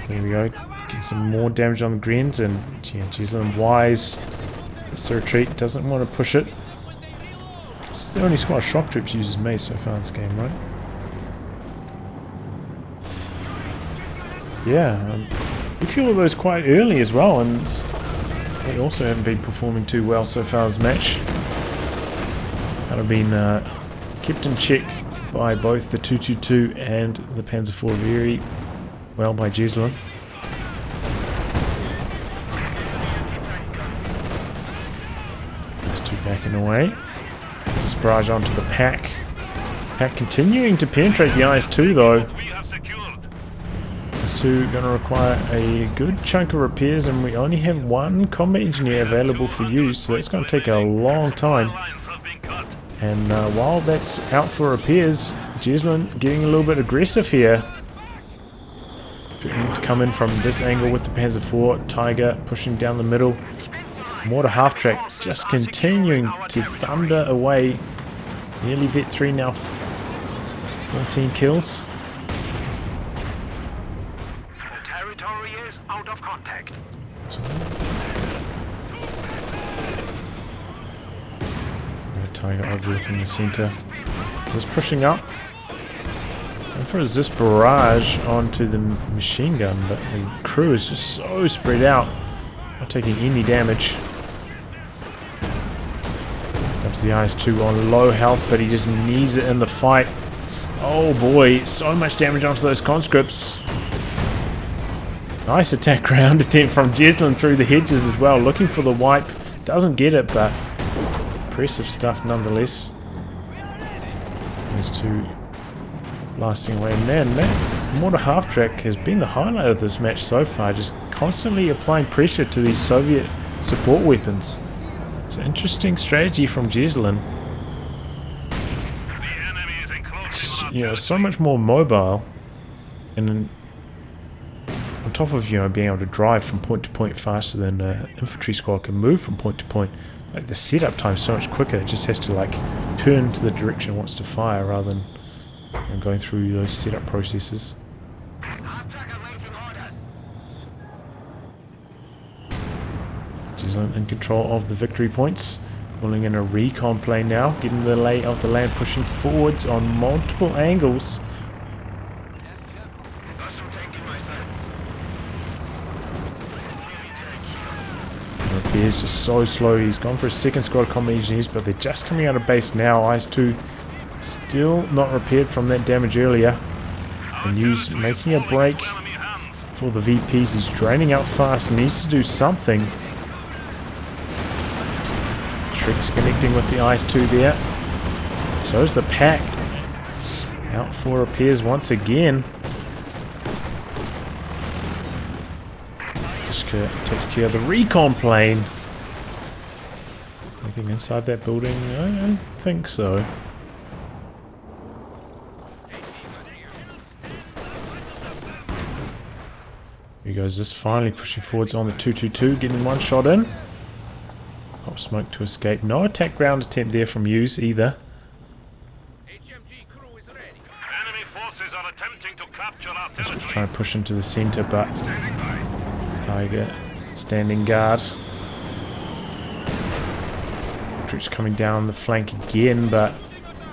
There we go. Get some more damage on the Grens, and yeah, Jesulin wise. It's a retreat, doesn't want to push it. This is the only squad shock troops uses mace so far in this game, right? Yeah. We feel those quite early as well, and they also haven't been performing too well so far this match. Kind of been kept in check by both the 222 and the Panzer IV very well by Jesulin. Those two backing away. Just barrage onto the pack. Pack continuing to penetrate the IS-2 though. IS-2 going to require a good chunk of repairs, and we only have one combat engineer available for use, so that's going to take a long time. And while that's out for repairs, Jesulin getting a little bit aggressive here. To come in from this angle with the Panzer IV, Tiger pushing down the middle. Mortar half track just continuing to thunder away. Nearly Vet 3 now, 14 kills. The territory is out of contact. Tiger overlooking the center. Just pushing up. And for a Zis barrage onto the machine gun, but the crew is just so spread out. Not taking any damage. Comes the IS-2 on low health, but he just needs it in the fight. Oh boy, so much damage onto those conscripts. Nice attack ground attempt from Jesulin through the hedges as well, looking for the wipe. Doesn't get it, but impressive stuff nonetheless. Those two blasting away. Man, that mortar half track has been the highlight of this match so far, just constantly applying pressure to these Soviet support weapons. It's an interesting strategy from Jesulin. It's just, you know, so much more mobile, and then on top of, you know, being able to drive from point to point faster than an infantry squad can move from point to point. Like, the setup time is so much quicker. It just has to like turn to the direction it wants to fire rather than, you know, going through those setup processes. Jesulin in control of the victory points. Pulling in a recon plane now, getting the lay of the land, pushing forwards on multiple angles. Repairs just so slow. He's gone for a second squad of combat engineers, but they're just coming out of base now. IS-2 still not repaired from that damage earlier. And USE making a break for the VPs. He's draining out fast, needs to do something. Tricks connecting with the IS-2 there. So is the pack. Out for repairs once again. Just takes care of the recon plane. Anything inside that building? I don't think so. Here goes this, finally pushing forwards on the 222, getting one shot in. Pop smoke to escape. No attack ground attempt there from USE either. Just trying to push into the center, but Tiger standing guard. Troops coming down the flank again, but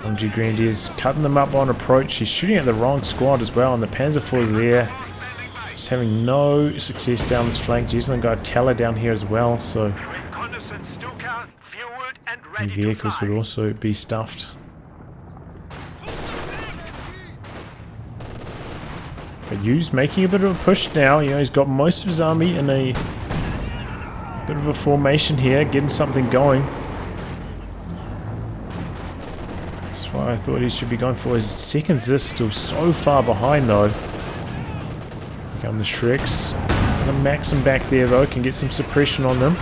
MG Grandier's cutting them up on approach. He's shooting at the wrong squad as well, and the Panzer IV is there. Just having no success down this flank. Jesulin got a teller down here as well, so the vehicles would also be stuffed. But USE making a bit of a push now. You know, he's got most of his army in a bit of a formation here, getting something going. That's why I thought he should be going for his second Zis, still so far behind though. Here come the Shreks. The Maxim back there though, can get some suppression on them.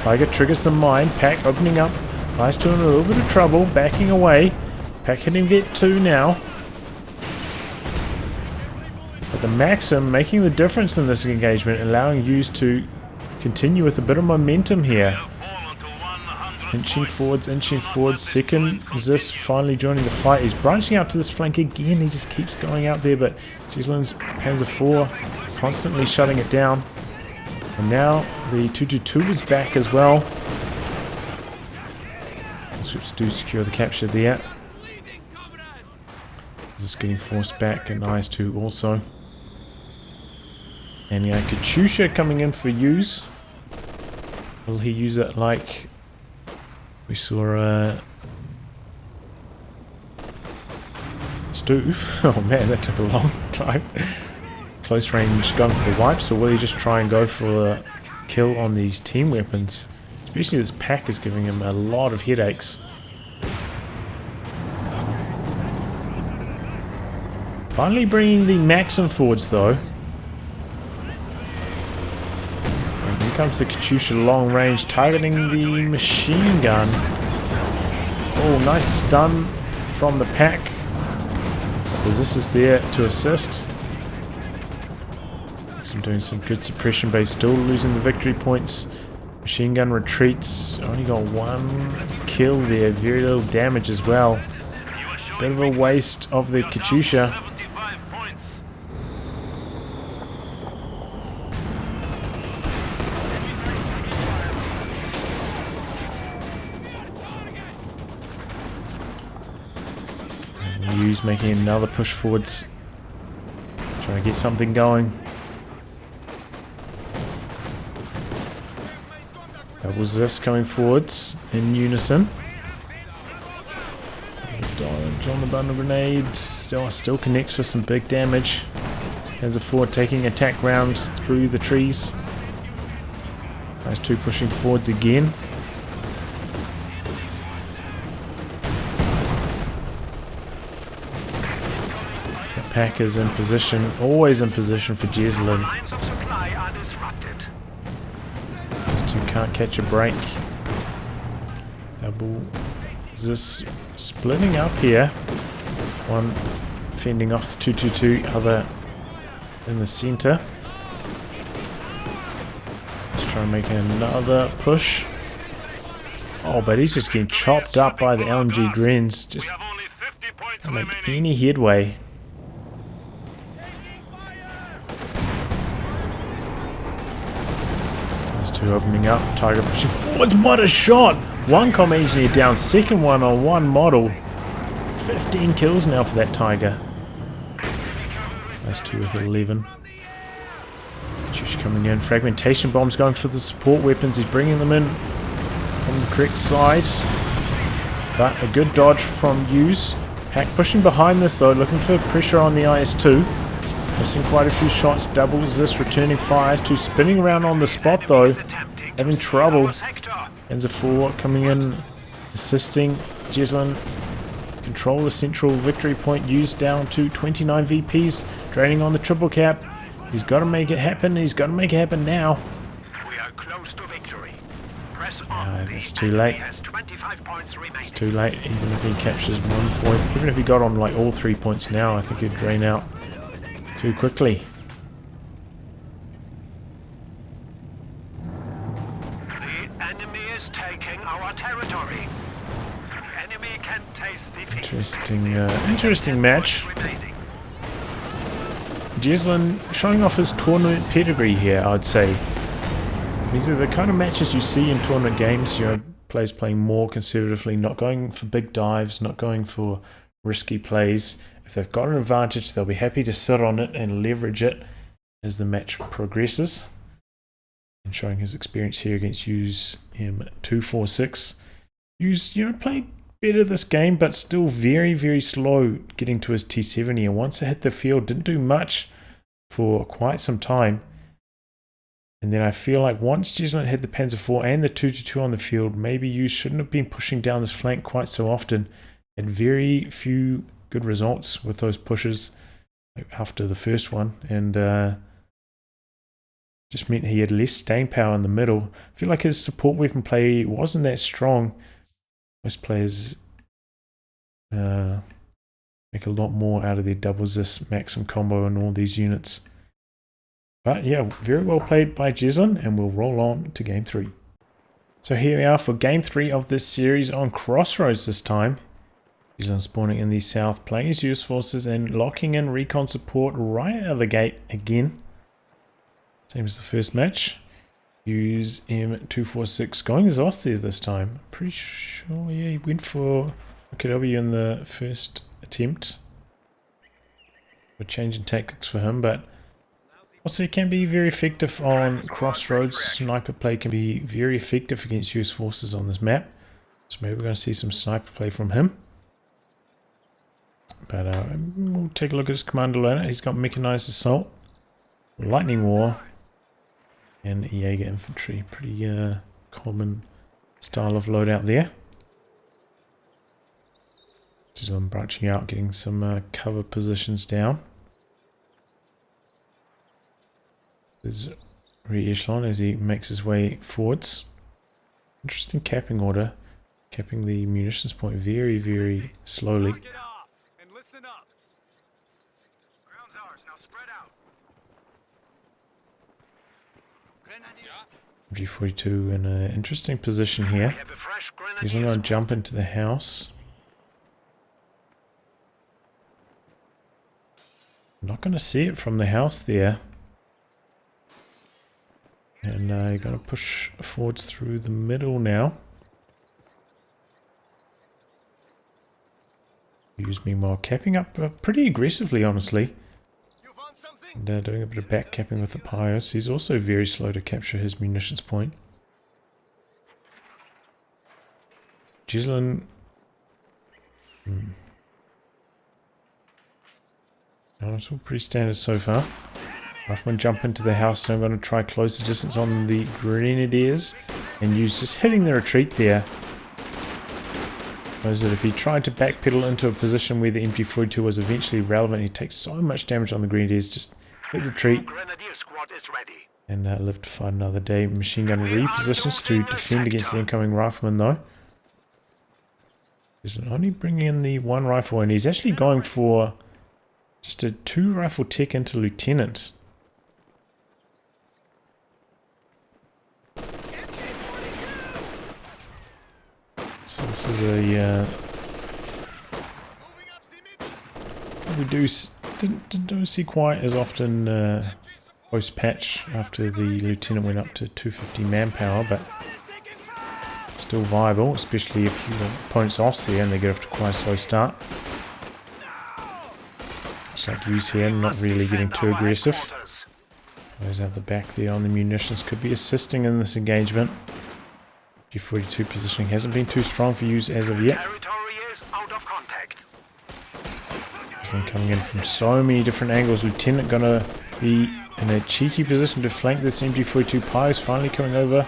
Tiger triggers the mine. Pack opening up. IS-2 in a little bit of trouble, backing away. Pack hitting Vet 2 now. But the Maxim making the difference in this engagement, allowing USE to continue with a bit of momentum here. Inching forwards, second Zis finally joining the fight. He's branching out to this flank again, he just keeps going out there, but Jesulin's Panzer IV constantly shutting it down. And now the 222 is back as well. Conscripts do secure the capture there. Just getting forced back, and IS-2 also. And yeah, Katyusha coming in for USE. Will he use it like we saw Stu. Oh man, that took a long time. Close range going for the wipes, or will he just try and go for a kill on these team weapons? Especially this pack is giving him a lot of headaches. Finally bringing the Maxim forwards though. And here comes the Katyusha long range targeting the machine gun. Oh, nice stun from the pack. This is there to assist. Maxim doing some good suppression base, still losing the victory points. Machine gun retreats, only got one kill there, very little damage as well. Bit of a waste of the Katyusha. USE making another push forwards, trying to get something going. That was this coming forwards in unison. Dodge on the bundle grenade, still connects for some big damage. There's a forward taking attack rounds through the trees. Those two pushing forwards again. Pack is in position, always in position for Jesulin. These two can't catch a break. Double is this splitting up here. One fending off the 222, other in the center. Let's try and make another push. Oh, but he's just getting chopped up by the LMG Grens. Just don't make any headway. Two opening up, Tiger pushing forwards. What a shot! One comm engineer down, second one on one model. 15 kills now for that Tiger. That's 2 with 11. Just coming in, fragmentation bombs going for the support weapons. He's bringing them in from the correct side. But a good dodge from USE. Pack pushing behind this though, looking for pressure on the IS-2. Missing quite a few shots, doubles this, returning fires, two spinning around on the spot though, having trouble. Enza 4 coming in, assisting Jesulin, control the central victory point, USE down to 29 VPs, draining on the triple cap. He's got to make it happen, he's got to make it happen now. We are close to victory. Press it's too late. It's too late, even if he captures 1 point, even if he got on like all 3 points now, I think he'd drain out too quickly. The enemy is taking our territory. The enemy can taste defeat. Interesting match. Jesulin showing off his tournament pedigree here, I'd say. These are the kind of matches you see in tournament games, you know, players playing more conservatively, not going for big dives, not going for risky plays. If they've got an advantage, they'll be happy to sit on it and leverage it as the match progresses. And showing his experience here against USE-M246. USE, you know, played better this game, but still very, very slow getting to his T70. And once it hit the field, didn't do much for quite some time. And then I feel like once Jesulin had the Panzer IV and the 222 on the field, maybe USE shouldn't have been pushing down this flank quite so often. Had very few good results with those pushes after the first one, and just meant he had less staying power in the middle. I feel like his support weapon play wasn't that strong. Most players make a lot more out of their doubles this Maxim combo and all these units. But yeah, very well played by Jesulin, and we'll roll on to game 3. So here we are for game 3 of this series on Crossroads this time. Jesulin spawning in the south, playing his USE forces and locking in recon support right out of the gate again. Same as the first match. USE-M246 going exhausted this time. Pretty sure, yeah, he went for OKW in the first attempt. A change in tactics for him, but also it can be very effective on Crossroads. Sniper play can be very effective against USE forces on this map. So maybe we're going to see some sniper play from him. But we'll take a look at his commander later. He's got mechanized assault, lightning war, and Jaeger infantry. Pretty common style of loadout there. Jesulin branching out, getting some cover positions down. There's re-echelon as he makes his way forwards. Interesting capping order. Capping the munitions point very, very slowly. G42 in an interesting position here. He's going to jump into the house. I'm not going to see it from the house there. And you're going to push forwards through the middle now. Use meanwhile capping up pretty aggressively, honestly. And doing a bit of back capping with the Pios. He's also very slow to capture his munitions point. Jesulin. No, it's all pretty standard so far. Riflemen jump into the house, so I'm going to try close the distance on the Grenadiers and use just hitting the retreat there. Knows that if he tried to backpedal into a position where the MG42 was eventually relevant, he'd take so much damage on the Grenadiers. Just hit retreat and live to fight another day. Machine gun repositions to defend against the incoming rifleman though. He's only bringing in the one rifle, and he's actually going for just a 2 rifle tech into lieutenant. So this is a we don't see quite as often post patch after the lieutenant went up to 250 manpower, but still viable, especially if your opponent's off there and they get off to quite a slow start. Looks like USE-M not really getting too aggressive. Those out the back there on the munitions could be assisting in this engagement. G42 positioning hasn't been too strong for use as of yet. Jesulin coming in from so many different angles. Lieutenant gonna be in a cheeky position to flank this MG42. Pios finally coming over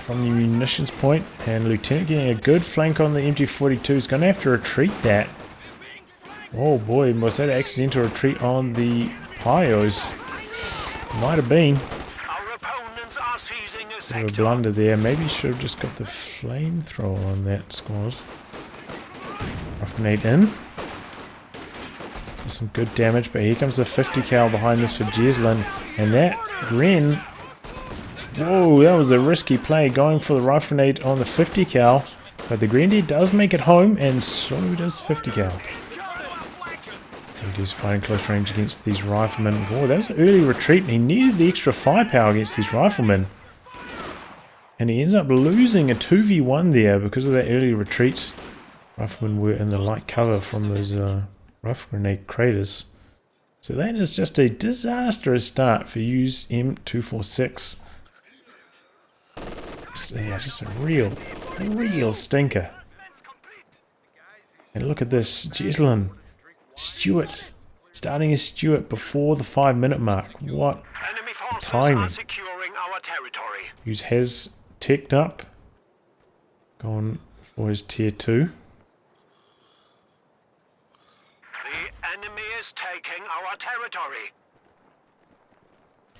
from the munitions point, and Lieutenant getting a good flank on the MG42. Is gonna have to retreat that. Oh boy, was that an accidental retreat on the Pios? Might have been. Bit of a blunder there. Maybe should have just got the flamethrower on that squad. Rough grenade in. There's some good damage, but here comes the 50 cal behind this for Jesulin. And that Gren. Whoa, that was a risky play going for the rifle grenade on the 50 cal. But the Grenadier does make it home, and so does 50 cal. He's fighting close range against these riflemen. Whoa, that was an early retreat, and he needed the extra firepower against these riflemen. And he ends up losing a 2v1 there because of that early retreat. Riflemen were in the light cover from those rifle grenade craters. So that is just a disastrous start for USE-M246. Yeah, just a real stinker. And look at this, Jesulin. Stewart. Starting as Stewart before the 5-minute mark. What timing. Hughes has teched up. Gone for his tier 2. The enemy is taking our territory.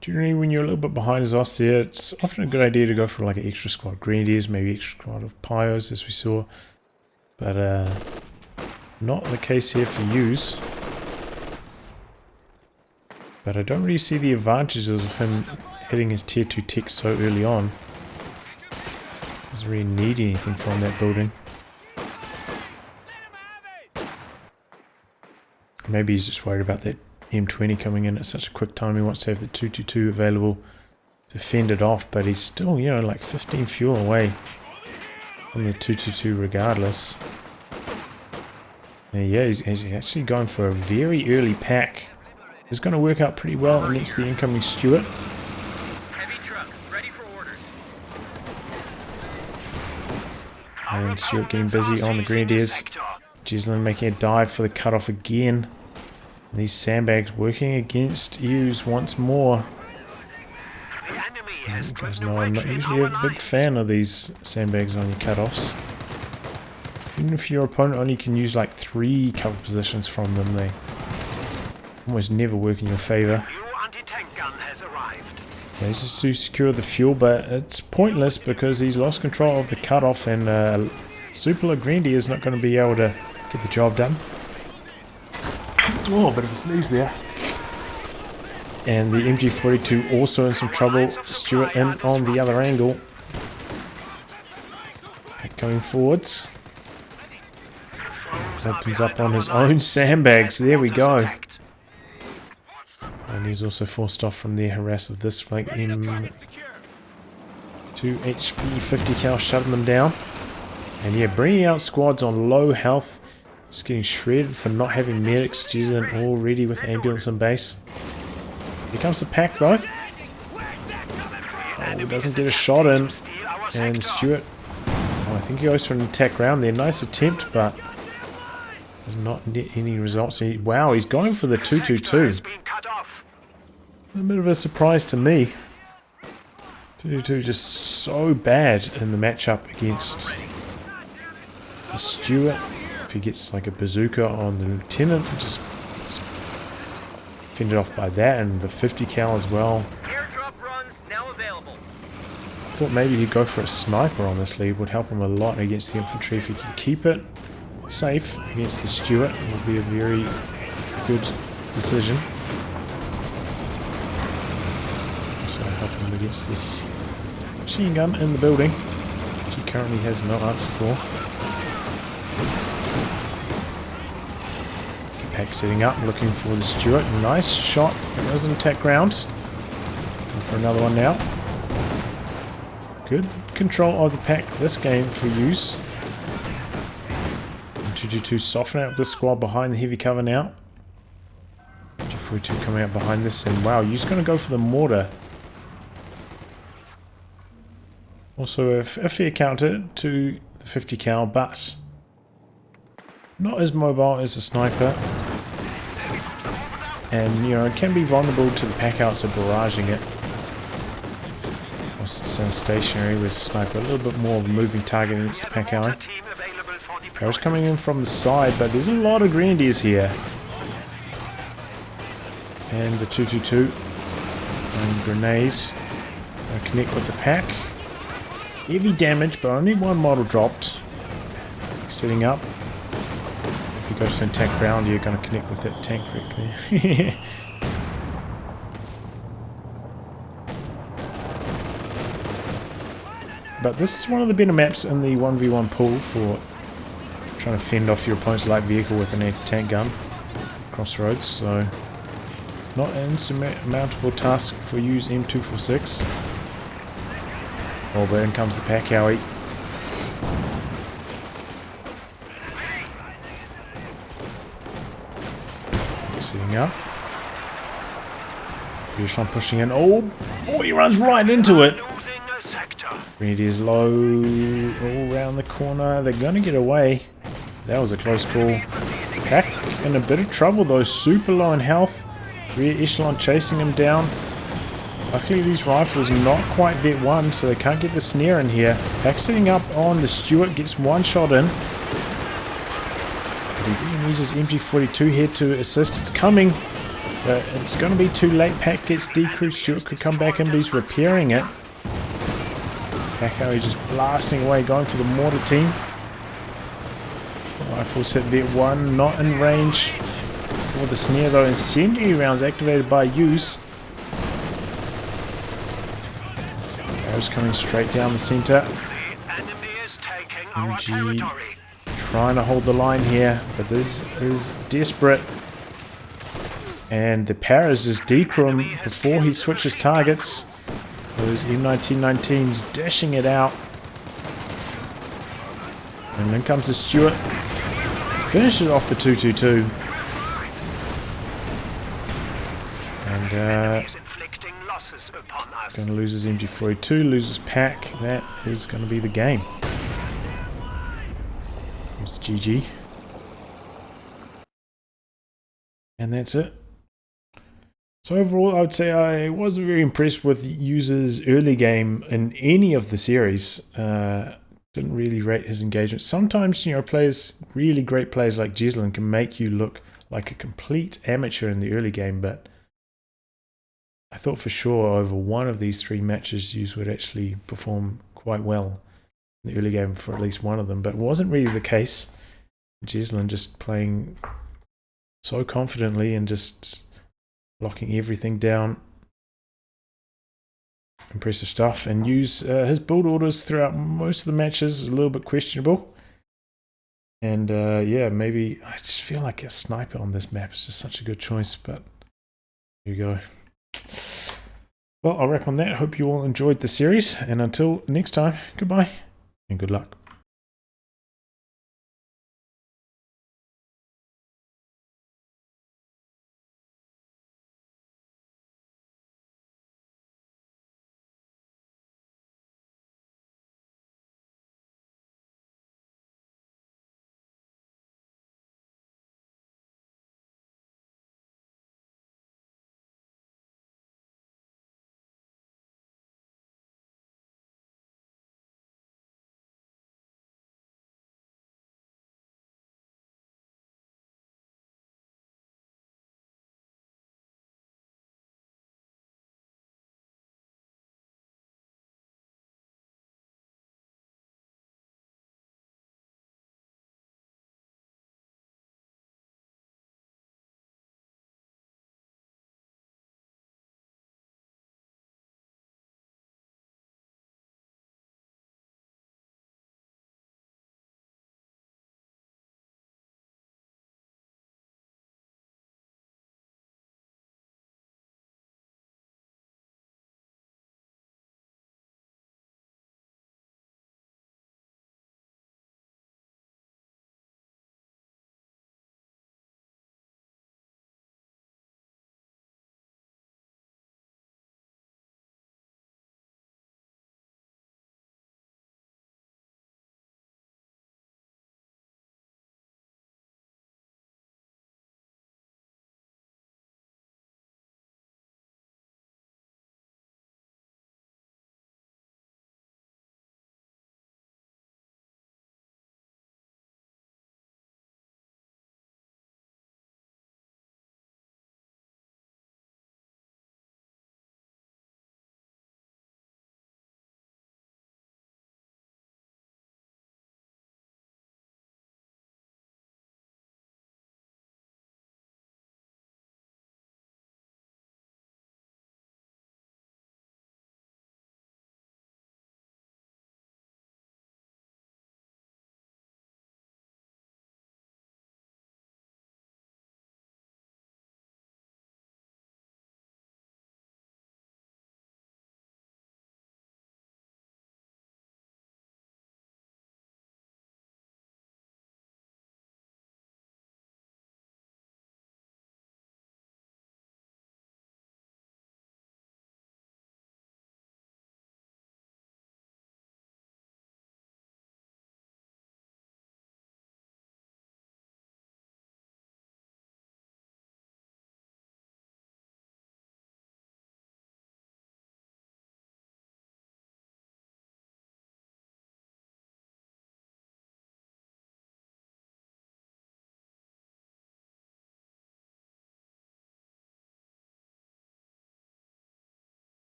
Generally, when you're a little bit behind his OS there, it's often a good idea to go for like an extra squad Grenadiers, maybe extra squad of Pios, as we saw. But not the case here for Hughes. But I don't really see the advantages of him hitting his tier 2 tech so early on. Doesn't really need anything from that building. Maybe he's just worried about that M20 coming in at such a quick time. He wants to have the 222 available to fend it off, but he's still, you know, like 15 fuel away from the 222 regardless. And yeah, he's actually going for a very early pack. It's going to work out pretty well against the incoming Stewart. Heavy truck, ready for orders. And Stewart getting busy on the Grenadiers. Jesulin making a dive for the cutoff again. And these sandbags working against USE once more. The enemy You has guys driven know I'm away not from usually our a big lines. fan of these sandbags on your cutoffs. Even if your opponent only can use like 3 cover positions from them, they almost never work in your favor. New anti-tank gun has arrived. This is to secure the fuel, but it's pointless because he's lost control of the cutoff, and Super Lagrandy is not going to be able to get the job done. Oh, a bit of a sneeze there. And the MG42 also in some trouble. Stewart in on the other angle. Going forwards. Opens up on his own sandbags. There we go. And he's also forced off from the harass of this flank. M2 HP 50 cal shutting them down. And yeah, bringing out squads on low health. Just getting shredded for not having medics. Jesulin already with ambulance in base. Here comes the pack though. Oh, doesn't get a shot in. And Stewart, I think he goes for an attack round there. Nice attempt, but does not get any results. Wow, he's going for the 222. A bit of a surprise to me. 222 just so bad in the matchup against the Stewart. If he gets like a bazooka on the lieutenant, just fended off by that, and the 50 cal as well. Airdrop runs now available. I thought maybe he'd go for a sniper on this lead, would help him a lot against the infantry. If he can keep it safe against the Stewart, it will be a very good decision. Also help him against this machine gun in the building, which he currently has no answer for. Pack setting up, looking for the Stewart. Nice shot. That was an attack round. And for another one now. Good control of the pack this game for USE. 222 softening up the squad behind the heavy cover now. 242 coming out behind this, and wow, USE going to go for the mortar. Also a fair counter to the 50 cal, but not as mobile as the sniper. And, you know, it can be vulnerable to the pack outs of barraging it. Whilst it's stationary with the sniper, a little bit more of a moving target against the pack ally. Barrage coming in from the side, but there's a lot of grenadiers here. And the 222 and grenades connect with the pack. Heavy damage, but only one model dropped. Setting up. If you go to an attack round, you're going to connect with that tank quickly. But this is one of the better maps in the 1v1 pool for trying to fend off your opponent's light vehicle with an anti-tank gun. Crossroads, so not an insurmountable task for USE-M246. Oh, but in comes the pack alley. Sitting up. Jesulin pushing in. Oh, he runs right into it. Grenadiers low all around the corner. They're going to get away. That was a close call. Pack in a bit of trouble though. Super low in health. Rear echelon chasing him down. Luckily these rifles are not quite vet 1, so they can't get the snare in here. Pack sitting up on the Stewart, gets one shot in. He uses MG42 here to assist. It's coming, but it's going to be too late. Pack gets decreased. Stewart could come back in, but he's repairing it. Pack he's just blasting away, going for the mortar team. Rifles hit vet 1, not in range for the snare though. Incendiary rounds activated by USE. Arrows coming straight down the center. MG trying to hold the line here, but this is desperate. And the Paras just decrew him before he switches targets. Those M1919s dashing it out. And then comes the Stewart. Finishes off the 222. And going to lose his MG42, loses pack. That is going to be the game. It's GG. And that's it. So overall, I would say I wasn't very impressed with USE's early game in any of the series. Didn't really rate his engagement. Sometimes, players, really great players like Jesulin can make you look like a complete amateur in the early game, but I thought for sure over one of these 3 matches USE would actually perform quite well in the early game for at least one of them, but it wasn't really the case. Jesulin just playing so confidently and just locking everything down. Impressive stuff. And USE his build orders throughout most of the matches a little bit questionable. And yeah, maybe I just feel like a sniper on this map is just such a good choice, but here you go. Well, I'll wrap on that. Hope you all enjoyed the series, and until next time, goodbye and good luck.